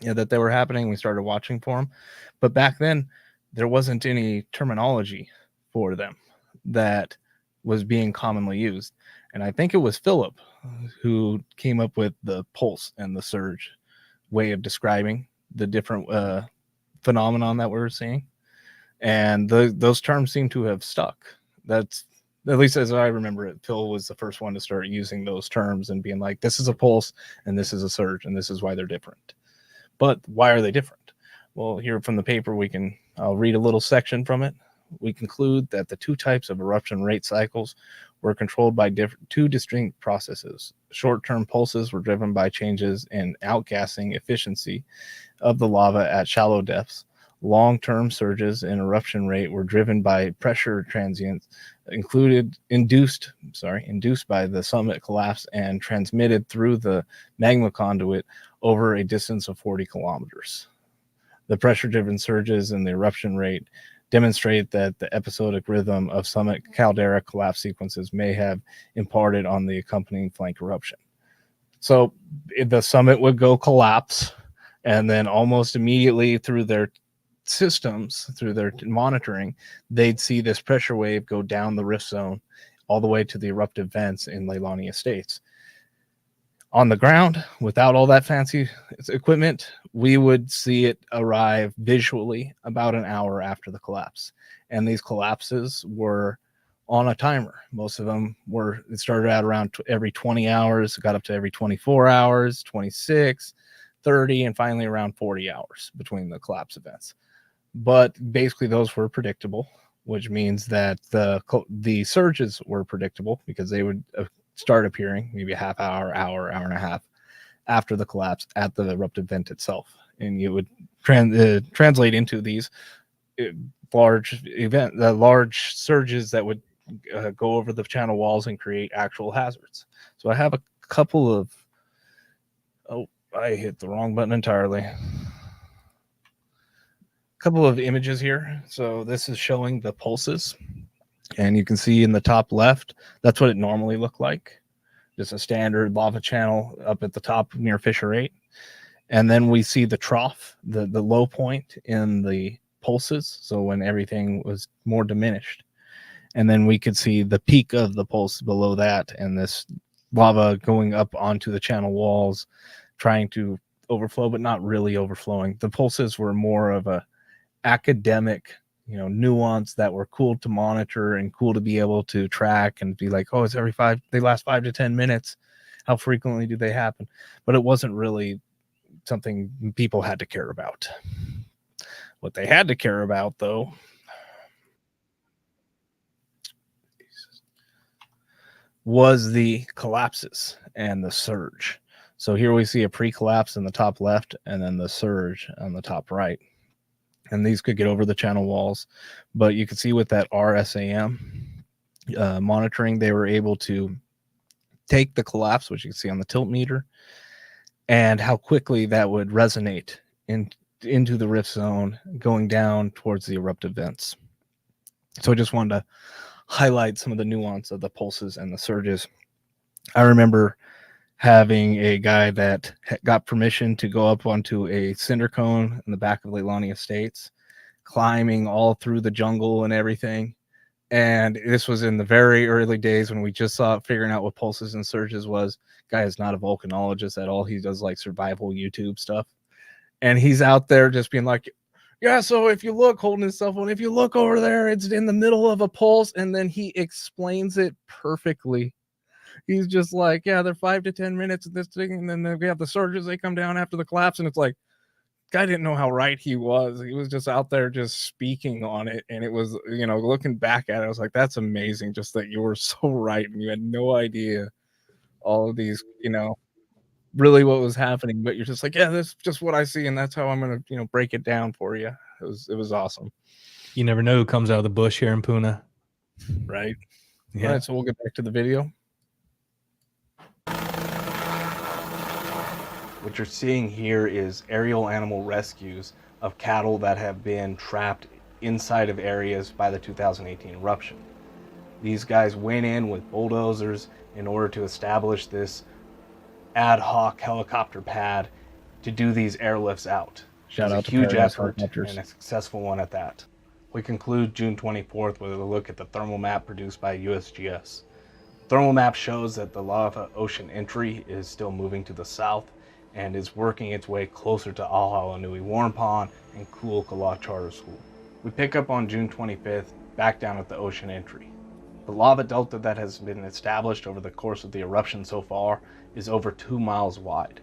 that they were happening. We started watching for them. But back then, there wasn't any terminology for them that was being commonly used. And I think it was Philip who came up with the pulse and the surge way of describing the different phenomenon that we were seeing. And those terms seem to have stuck. That's, at least as I remember it, Phil was the first one to start using those terms and being like, this is a pulse and this is a surge and this is why they're different. But why are they different? Well, here from the paper, I'll read a little section from it. We conclude that the two types of eruption rate cycles were controlled by two distinct processes. Short-term pulses were driven by changes in outgassing efficiency of the lava at shallow depths. Long-term surges in eruption rate were driven by pressure transients induced by the summit collapse and transmitted through the magma conduit over a distance of 40 kilometers. The pressure-driven surges in the eruption rate demonstrate that the episodic rhythm of summit caldera collapse sequences may have imparted on the accompanying flank eruption. So the summit would go collapse, and then almost immediately through their systems, through their monitoring, they'd see this pressure wave go down the rift zone all the way to the eruptive vents in Leilani Estates. On the ground, without all that fancy equipment, we would see it arrive visually about an hour after the collapse. And these collapses were on a timer. Most of them it started out around every 20 hours, got up to every 24 hours, 26, 30, and finally around 40 hours between the collapse events. But basically those were predictable, which means that the surges were predictable because they would start appearing maybe a half hour, hour and a half after the collapse at the eruptive vent itself. And you would translate into these large surges that would go over the channel walls and create actual hazards. So I have a couple of, I hit the wrong button entirely. Couple of images here. So this is showing the pulses, and you can see in the top left, that's what it normally looked like. Just a standard lava channel up at the top near Fissure 8. And then we see the trough, the low point in the pulses. So when everything was more diminished. And then we could see the peak of the pulse below that, and this lava going up onto the channel walls, trying to overflow, but not really overflowing. The pulses were more of a academic, nuance that were cool to monitor and cool to be able to track and be like, oh, it's they last 5 to 10 minutes. How frequently do they happen? But it wasn't really something people had to care about. What they had to care about, though, was the collapses and the surge. So here we see a pre-collapse in the top left and then the surge on the top right. And these could get over the channel walls. But you can see with that RSAM monitoring, they were able to take the collapse, which you can see on the tilt meter, and how quickly that would resonate into the rift zone going down towards the eruptive vents. So I just wanted to highlight some of the nuance of the pulses and the surges. I remember having a guy that got permission to go up onto a cinder cone in the back of Leilani Estates, climbing all through the jungle and everything. And this was in the very early days when we just saw figuring out what pulses and surges was. Guy is not a volcanologist at all. He does like survival YouTube stuff. And he's out there just being like, yeah, so if you look, holding his cell phone, if you look over there, it's in the middle of a pulse. And then he explains it perfectly. He's just like, yeah, they're 5 to 10 minutes of this thing. And then we have the surges, they come down after the collapse. And it's like, guy didn't know how right he was. He was just out there just speaking on it. And it was, looking back at it, I was like, that's amazing. Just that you were so right. And you had no idea all of these, really what was happening. But you're just like, yeah, that's just what I see. And that's how I'm going to, break it down for you. It was awesome. You never know who comes out of the bush here in Puna. Right. Yeah. All right. So we'll get back to the video. What you're seeing here is aerial animal rescues of cattle that have been trapped inside of areas by the 2018 eruption. These guys went in with bulldozers in order to establish this ad hoc helicopter pad to do these airlifts out. Shout out to a huge Paradise effort Helicopters. and a successful one at that. We conclude June 24th with a look at the thermal map produced by USGS. Thermal map shows that the lava ocean entry is still moving to the south and is working its way closer to Ahalanui Warm Pond and Kūlauea Charter School. We pick up on June 25th, back down at the ocean entry. The lava delta that has been established over the course of the eruption so far is over 2 miles wide.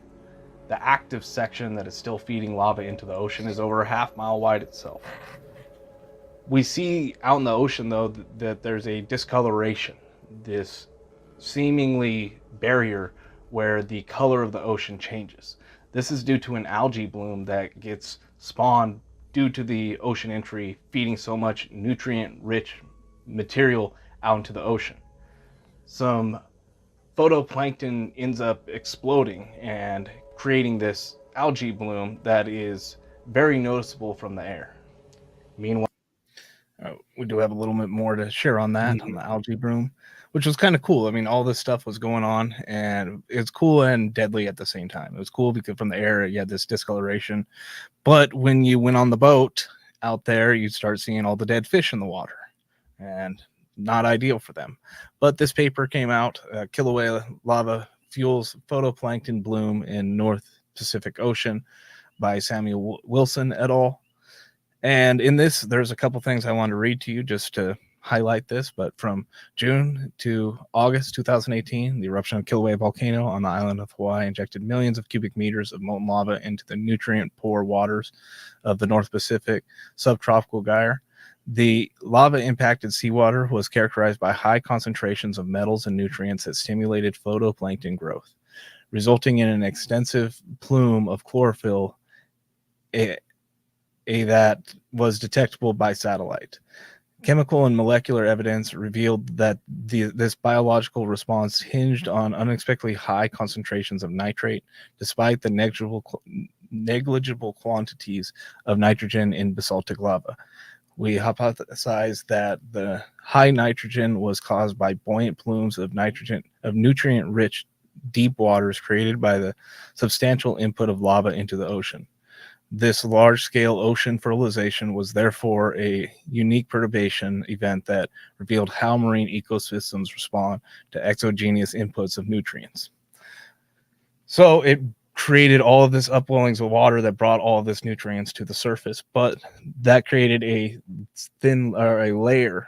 The active section that is still feeding lava into the ocean is over a half-mile wide itself. We see out in the ocean, though, that there's a discoloration, this seemingly barrier where the color of the ocean changes. This is due to an algae bloom that gets spawned due to the ocean entry feeding so much nutrient-rich material out into the ocean. Some phytoplankton ends up exploding and creating this algae bloom that is very noticeable from the air. Meanwhile, we do have a little bit more to share on that, on the algae bloom, which was kind of cool. I mean, all this stuff was going on, and it's cool and deadly at the same time. It was cool because from the air, you had this discoloration. But when you went on the boat out there, you start seeing all the dead fish in the water, and not ideal for them. But this paper came out, Kīlauea Lava Fuels Phytoplankton Bloom in North Pacific Ocean by Samuel Wilson et al. And in this, there's a couple things I want to read to you just to highlight this. But from June to August 2018, the eruption of Kīlauea Volcano on the island of Hawaii injected millions of cubic meters of molten lava into the nutrient-poor waters of the North Pacific subtropical gyre. The lava-impacted seawater was characterized by high concentrations of metals and nutrients that stimulated phytoplankton growth, resulting in an extensive plume of chlorophyll that was detectable by satellite. Chemical and molecular evidence revealed that this biological response hinged on unexpectedly high concentrations of nitrate, despite the negligible quantities of nitrogen in basaltic lava. We hypothesized that the high nitrogen was caused by buoyant plumes of nutrient-rich deep waters created by the substantial input of lava into the ocean. This large-scale ocean fertilization was therefore a unique perturbation event that revealed how marine ecosystems respond to exogenous inputs of nutrients. So it created all of this upwellings of water that brought all of this nutrients to the surface, but that created a thin or a layer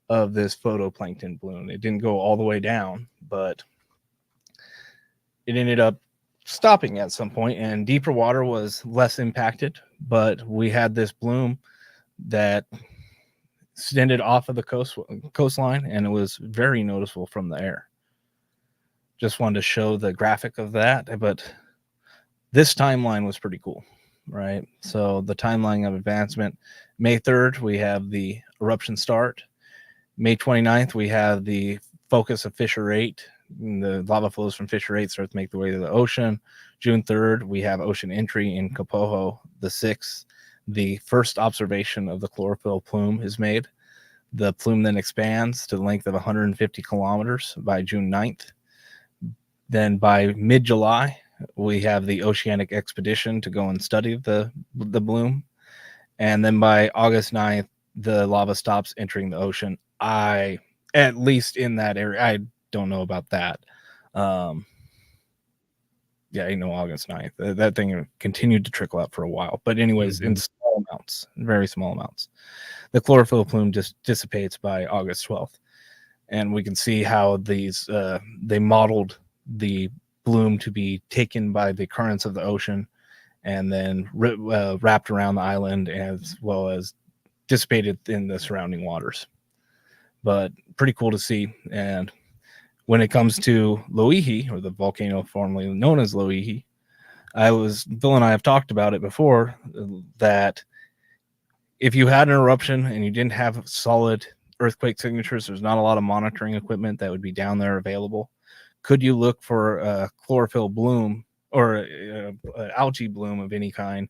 of this phytoplankton bloom. It didn't go all the way down, but it ended up stopping at some point, and deeper water was less impacted, but we had this bloom that extended off of the coastline, and it was very noticeable from the air. Just wanted to show the graphic of that, but this timeline was pretty cool, right? So the timeline of advancement, May 3rd, we have the eruption start. May 29th, we have the focus of Fissure 8. The lava flows from Fissure 8 start to make the way to the ocean. June 3rd, we have ocean entry in Kapoho. The 6th, the first observation of the chlorophyll plume is made. The plume then expands to the length of 150 kilometers by June 9th. Then by mid-July, we have the oceanic expedition to go and study the bloom. And then by August 9th, the lava stops entering the ocean. At least in that area, I don't know about that. Yeah, I know August 9th. That thing continued to trickle out for a while. But anyways, in small amounts, very small amounts. The chlorophyll plume just dissipates by August 12th. And we can see how these, they modeled the bloom to be taken by the currents of the ocean and then wrapped around the island as well as dissipated in the surrounding waters. But pretty cool to see. And when it comes to Loihi, or the volcano formerly known as Loihi, Bill and I have talked about it before, that if you had an eruption and you didn't have solid earthquake signatures, there's not a lot of monitoring equipment that would be down there available. Could you look for a chlorophyll bloom or algae bloom of any kind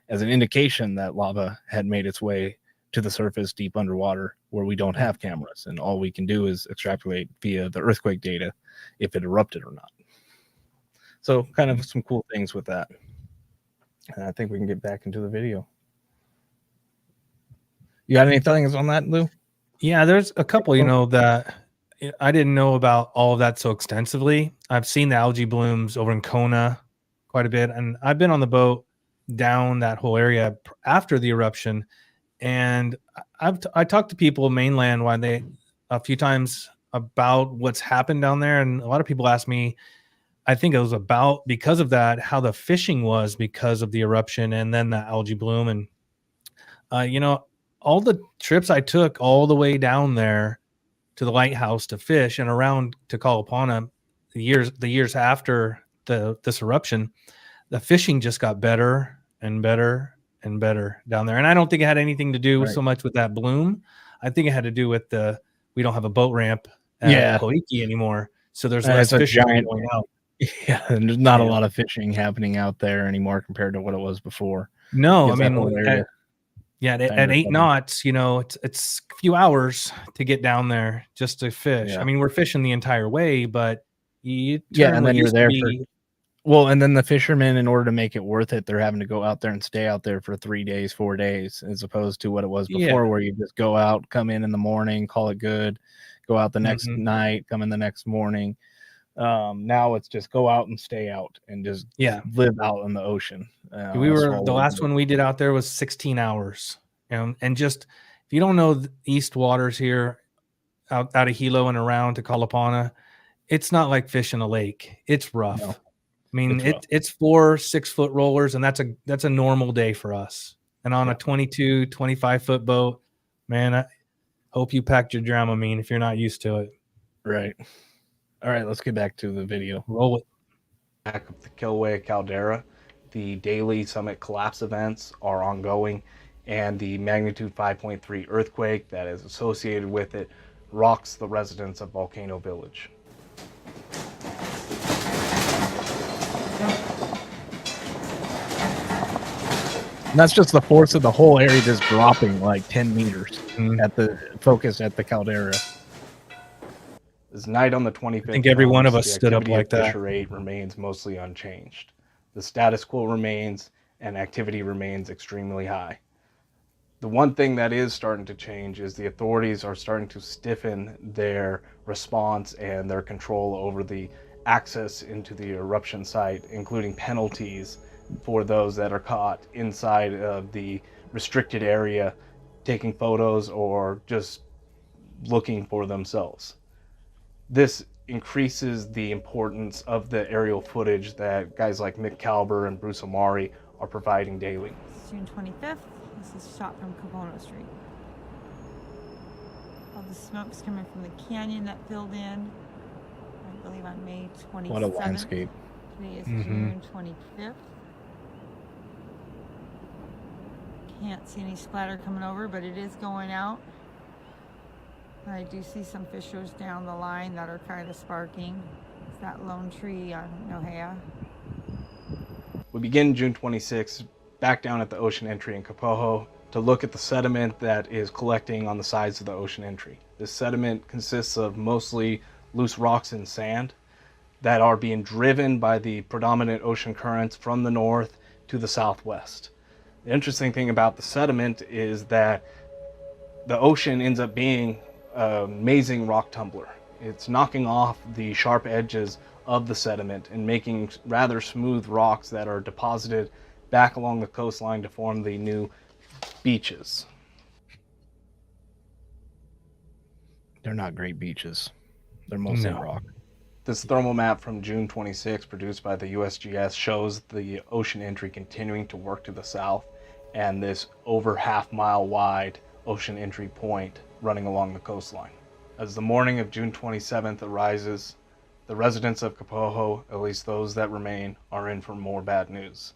as an indication that lava had made its way to the surface deep underwater where we don't have cameras, and all we can do is extrapolate via the earthquake data if it erupted or not. So kind of some cool things with that. And I think we can get back into the video. You got any things on that, Lou? Yeah, there's a couple, that I didn't know about all of that so extensively. I've seen the algae blooms over in Kona quite a bit, and I've been on the boat down that whole area after the eruption, and I talked to people mainland a few times about what's happened down there, and a lot of people ask me, I think it was about because of that, how the fishing was because of the eruption and then the algae bloom. And all the trips I took all the way down there to the lighthouse to fish and around to Kalapana the years after this eruption, the fishing just got better and better and better down there. And I don't think it had anything to do so much with that bloom. I think it had to do with we don't have a boat ramp at Koiki anymore, so there's less fishing going out. Yeah, and there's not a lot of fishing happening out there anymore compared to what it was before. No, I mean, at 8 knots, it's a few hours to get down there just to fish. Yeah. I mean, we're fishing the entire way, but and then you're there and then the fishermen, in order to make it worth it, they're having to go out there and stay out there for 3 days, 4 days, as opposed to what it was before, where you just go out, come in the morning, call it good, go out the next night, come in the next morning. Now it's just go out and stay out and just live out in the ocean. The last one we did out there was 16 hours. And just, if you don't know the east waters here out of Hilo and around to Kalapana, it's not like fishing a lake. It's rough. No, I mean, it's 4 6-foot rollers, and that's a normal day for us. And on a 22, 25-foot boat, man, I hope you packed your Dramamine if you're not used to it. Right. All right, let's get back to the video. Roll it. Back of the Kīlauea caldera, the daily summit collapse events are ongoing, and the magnitude 5.3 earthquake that is associated with it rocks the residents of Volcano Village. And that's just the force of the whole area just dropping like 10 meters at the caldera. This night on the 25th, I think every one of us stood up like that. Fissure rate remains mostly unchanged. The status quo remains, and activity remains extremely high. The one thing that is starting to change is the authorities are starting to stiffen their response and their control over the access into the eruption site, including penalties for those that are caught inside of the restricted area, taking photos or just looking for themselves. This increases the importance of the aerial footage that guys like Mick Kalber and Bruce Amari are providing daily. It's June 25th. This is shot from Kapono Street. All the smoke's coming from the canyon that filled in, I believe, on May 27th. What a landscape. Today is June 25th. Can't see any splatter coming over, but it is going out. I do see some fissures down the line that are kind of sparking. It's that lone tree on Nohea. We begin June 26th back down at the ocean entry in Kapoho to look at the sediment that is collecting on the sides of the ocean entry. This sediment consists of mostly loose rocks and sand that are being driven by the predominant ocean currents from the north to the southwest. The interesting thing about the sediment is that the ocean ends up being an amazing rock tumbler. It's knocking off the sharp edges of the sediment and making rather smooth rocks that are deposited back along the coastline to form the new beaches. They're not great beaches. They're mostly rock. This thermal map from June 26, produced by the USGS, shows the ocean entry continuing to work to the south and this over half-mile wide ocean entry point running along the coastline. As the morning of June 27th arises, the residents of Kapoho, at least those that remain, are in for more bad news.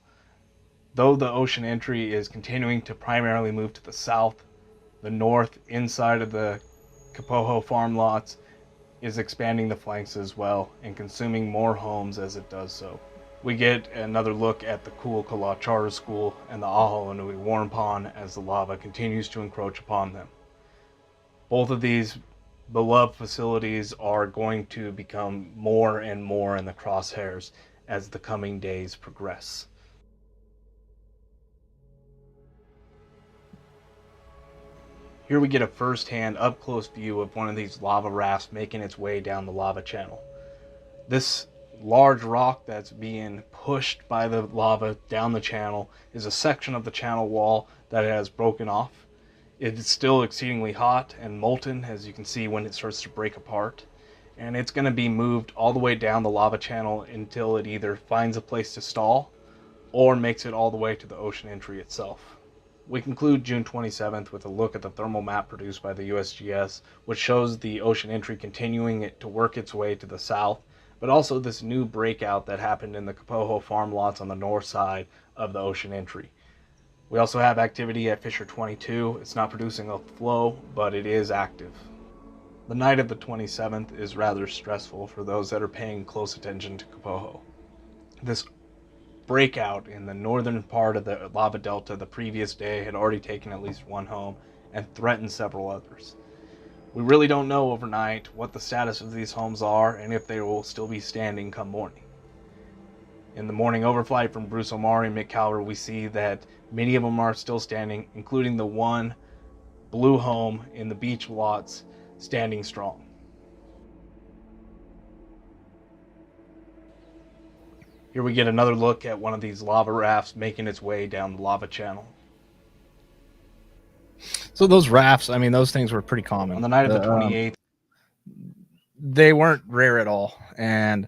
Though the ocean entry is continuing to primarily move to the south, the north inside of the Kapoho farm lots is expanding the flanks as well and consuming more homes as it does so. We get another look at the Kūlauea Charter School and the Aho Warren Pond as the lava continues to encroach upon them. Both of these beloved facilities are going to become more and more in the crosshairs as the coming days progress. Here we get a first-hand, up-close view of one of these lava rafts making its way down the lava channel. This large rock that's being pushed by the lava down the channel is a section of the channel wall that has broken off. It is still exceedingly hot and molten, as you can see when it starts to break apart. And it's going to be moved all the way down the lava channel until it either finds a place to stall or makes it all the way to the ocean entry itself. We conclude June 27th with a look at the thermal map produced by the USGS, which shows the ocean entry continuing to work its way to the south, but also this new breakout that happened in the Kapoho farm lots on the north side of the ocean entry. We also have activity at Fissure 22. It's not producing a flow, but it is active. The night of the 27th is rather stressful for those that are paying close attention to Kapoho. This breakout in the northern part of the lava delta the previous day had already taken at least one home and threatened several others. We really don't know overnight what the status of these homes are and if they will still be standing come morning. In the morning overflight from Bruce Omari and Mick Calver, we see that many of them are still standing, including the one blue home in the beach lots standing strong. Here we get another look at one of these lava rafts making its way down the lava channel. So those rafts, I mean, those things were pretty common. On the night of the 28th, they weren't rare at all, and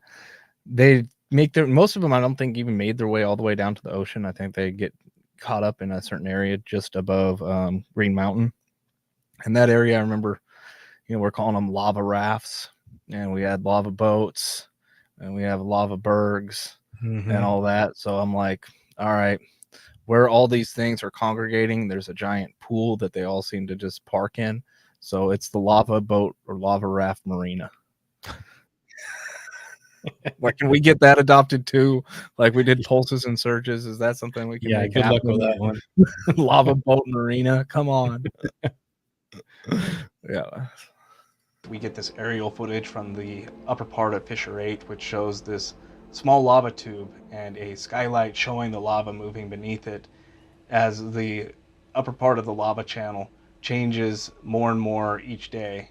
they make their most of them. I don't think even made their way all the way down to the ocean. I think they get caught up in a certain area just above Green Mountain, and that area I remember, we're calling them lava rafts, and we had lava boats, and we have lava bergs, and all that. So I'm like, all right, where all these things are congregating, there's a giant pool that they all seem to just park in. So it's the lava boat or lava raft marina. Like, can we get that adopted too? Like we did pulses and surges. Is that something we can make good happen? luck with that one. Lava boat marina. Come on. Yeah. we get this aerial footage from the upper part of Fissure 8, which shows this small lava tube and a skylight showing the lava moving beneath it as the upper part of the lava channel changes more and more each day.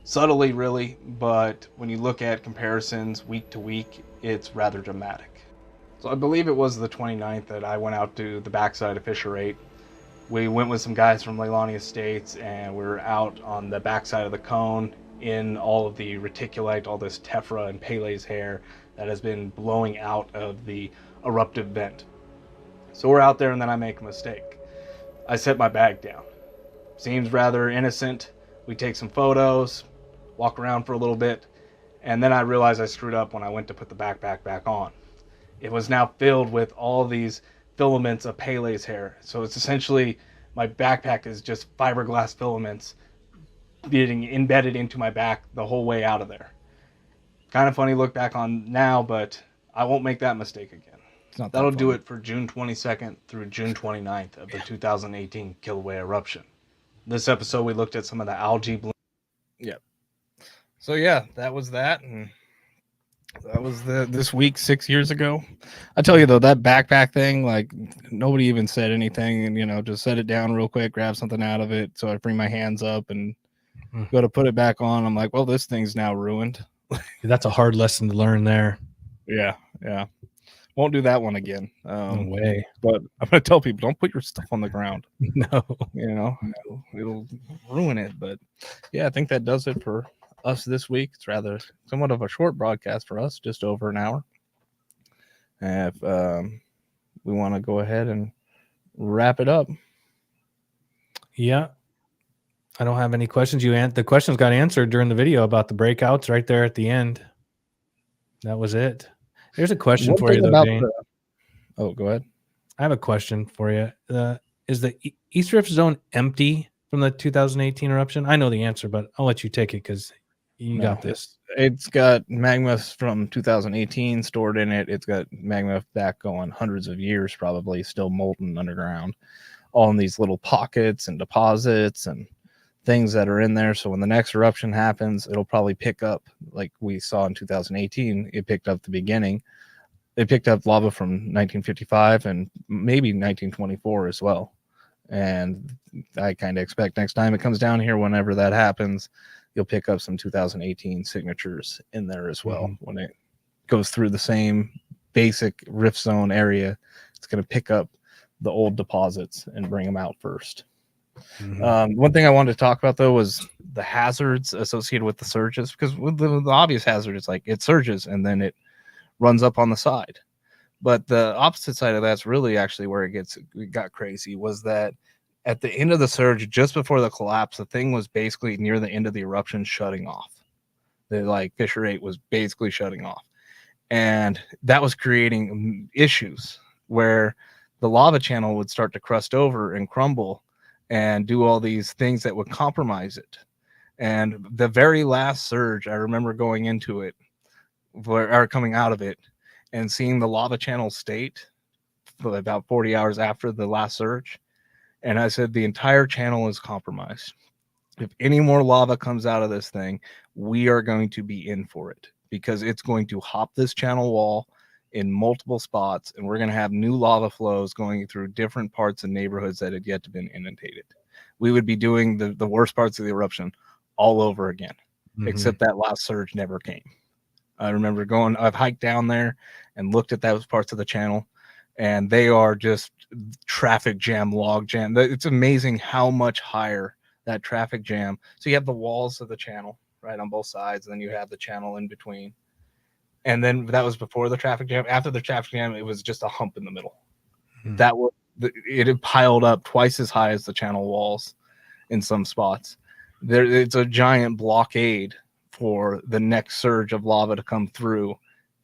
Subtly, really, but when you look at comparisons week to week, it's rather dramatic. So I believe it was the 29th that I went out to the backside of Fissure 8. We went with some guys from Leilani Estates, and we were out on the backside of the cone in all of the reticulite, all this tephra and Pele's hair that has been blowing out of the eruptive vent. So we're out there, and then I make a mistake. I set my bag down. Seems rather innocent. We take some photos, walk around for a little bit, and then I realized I screwed up when I went to put the backpack back on. It was now filled with all these filaments of Pele's hair. So it's essentially, my backpack is just fiberglass filaments getting embedded into my back the whole way out of there. Kind of funny look back on now, but I won't make that mistake again. That'll do it for June 22nd through June 29th of the 2018 Kīlauea eruption. This episode, we looked at some of the algae bloom. Yep. So yeah, that was that, and that was this week 6 years ago. I tell you though, that backpack thing, like nobody even said anything, and just set it down real quick, grab something out of it. So I bring my hands up and go to put it back on. I'm like, well, this thing's now ruined. That's a hard lesson to learn there. Yeah. Won't do that one again. No way. But I'm gonna tell people, don't put your stuff on the ground. No. It'll ruin it. But yeah, I think that does it for us this week. It's rather somewhat of a short broadcast for us, just over an hour. And if we want to go ahead and wrap it up. Yeah. I don't have any questions. The questions got answered during the video about the breakouts right there at the end. That was it. There's a question for you, though, Dane. Oh, go ahead. I have a question for you. Is the East Rift Zone empty from the 2018 eruption? I know the answer, but I'll let you take it because You got this. It's got magma from 2018 stored in it. It's got magma back going hundreds of years, probably still molten underground, all in these little pockets and deposits and things that are in there. So when the next eruption happens, it'll probably pick up, like we saw in 2018. It picked up the beginning. It picked up lava from 1955 and maybe 1924 as well. And I kind of expect next time it comes down here, whenever that happens, you'll pick up some 2018 signatures in there as well. When it goes through the same basic rift zone area, it's going to pick up the old deposits and bring them out first. One thing I wanted to talk about, though, was the hazards associated with the surges, because with the obvious hazard is like it surges and then it runs up on the side. But the opposite side of that's really actually where it got crazy, was that at the end of the surge, just before the collapse, the thing was basically near the end of the eruption shutting off. The like fissure 8 was basically shutting off. And that was creating issues where the lava channel would start to crust over and crumble and do all these things that would compromise it. And the very last surge, I remember going into it, or coming out of it, and seeing the lava channel state for about 40 hours after the last surge. And I said, the entire channel is compromised. If any more lava comes out of this thing, we are going to be in for it, because it's going to hop this channel wall in multiple spots, and we're going to have new lava flows going through different parts and neighborhoods that had yet to been inundated. We would be doing the worst parts of the eruption all over again, except that last surge never came. I remember I've hiked down there and looked at those parts of the channel, and they are just traffic jam, log jam. It's amazing how much higher that traffic jam. So you have the walls of the channel right on both sides, and then you have the channel in between. And then that was before the traffic jam. After the traffic jam, it was just a hump in the middle. It had piled up twice as high as the channel walls in some spots. It's a giant blockade for the next surge of lava to come through,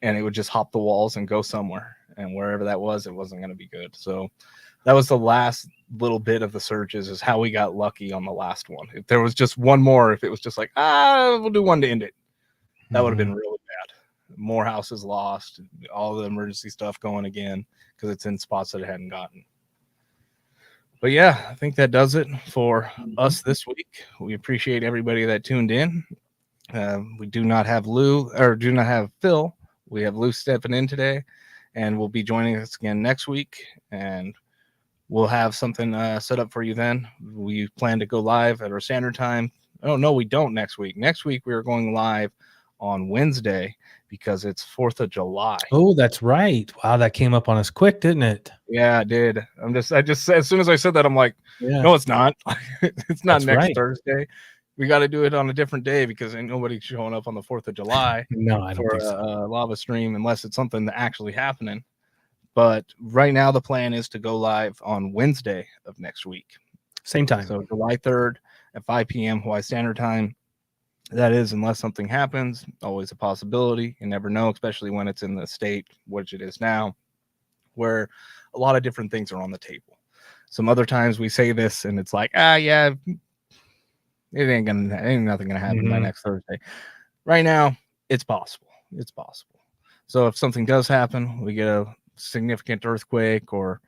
and it would just hop the walls and go somewhere. And wherever that was, it wasn't going to be good. So that was the last little bit of the surges, is how we got lucky on the last one. If there was just one more, if it was just like, we'll do one to end it, that would have been really bad. More houses lost, all the emergency stuff going again, because it's in spots that it hadn't gotten. But yeah, I think that does it for us this week. We appreciate everybody that tuned in. We do not have Phil. We have Lou stepping in today, and will be joining us again next week. And we'll have something set up for you then. We plan to go live at our standard time. Oh, no, we don't next week. Next week, we are going live on Wednesday, because it's 4th of July. Oh, that's right. Wow, that came up on us quick, didn't it? Yeah, it did. I just as soon as I said that, I'm like, no, it's not. It's not next Thursday. We got to do it on a different day, because ain't nobody showing up on the 4th of July no, I don't for think so. a lava stream, unless it's something that actually happening. But right now, the plan is to go live on Wednesday of next week. Same time. So July 3rd at 5 p.m. Hawaii Standard Time. That is, unless something happens, always a possibility. You never know, especially when it's in the state, which it is now, where a lot of different things are on the table. Some other times we say this and it's like, yeah, ain't nothing gonna happen by next Thursday. Right now, it's possible. It's possible. So if something does happen, we get a significant earthquake or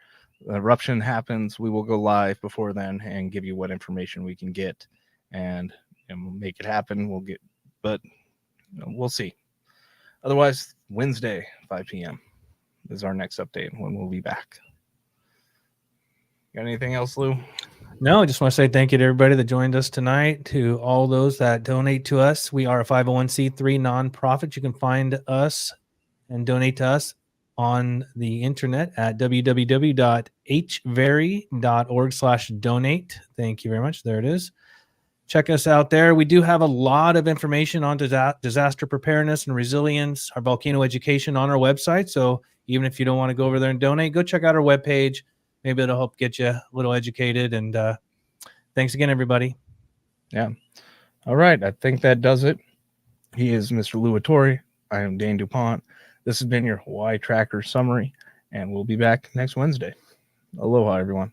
eruption happens, we will go live before then and give you what information we can get, and we'll make it happen. But we'll see. Otherwise, Wednesday, 5 p.m. is our next update when we'll be back. Got anything else, Lou? No, I just want to say thank you to everybody that joined us tonight, to all those that donate to us. We are a 501c3 nonprofit. You can find us and donate to us on the internet at www.hveri.org/donate. Thank you very much. There it is. Check us out there. We do have a lot of information on disaster preparedness and resilience, our volcano education on our website. So even if you don't want to go over there and donate, go check out our webpage. Maybe it'll help get you a little educated. And thanks again, everybody. Yeah. All right. I think that does it. He is Mr. Luatori. I am Dane DuPont. This has been your Hawaii Tracker Summary, and we'll be back next Wednesday. Aloha, everyone.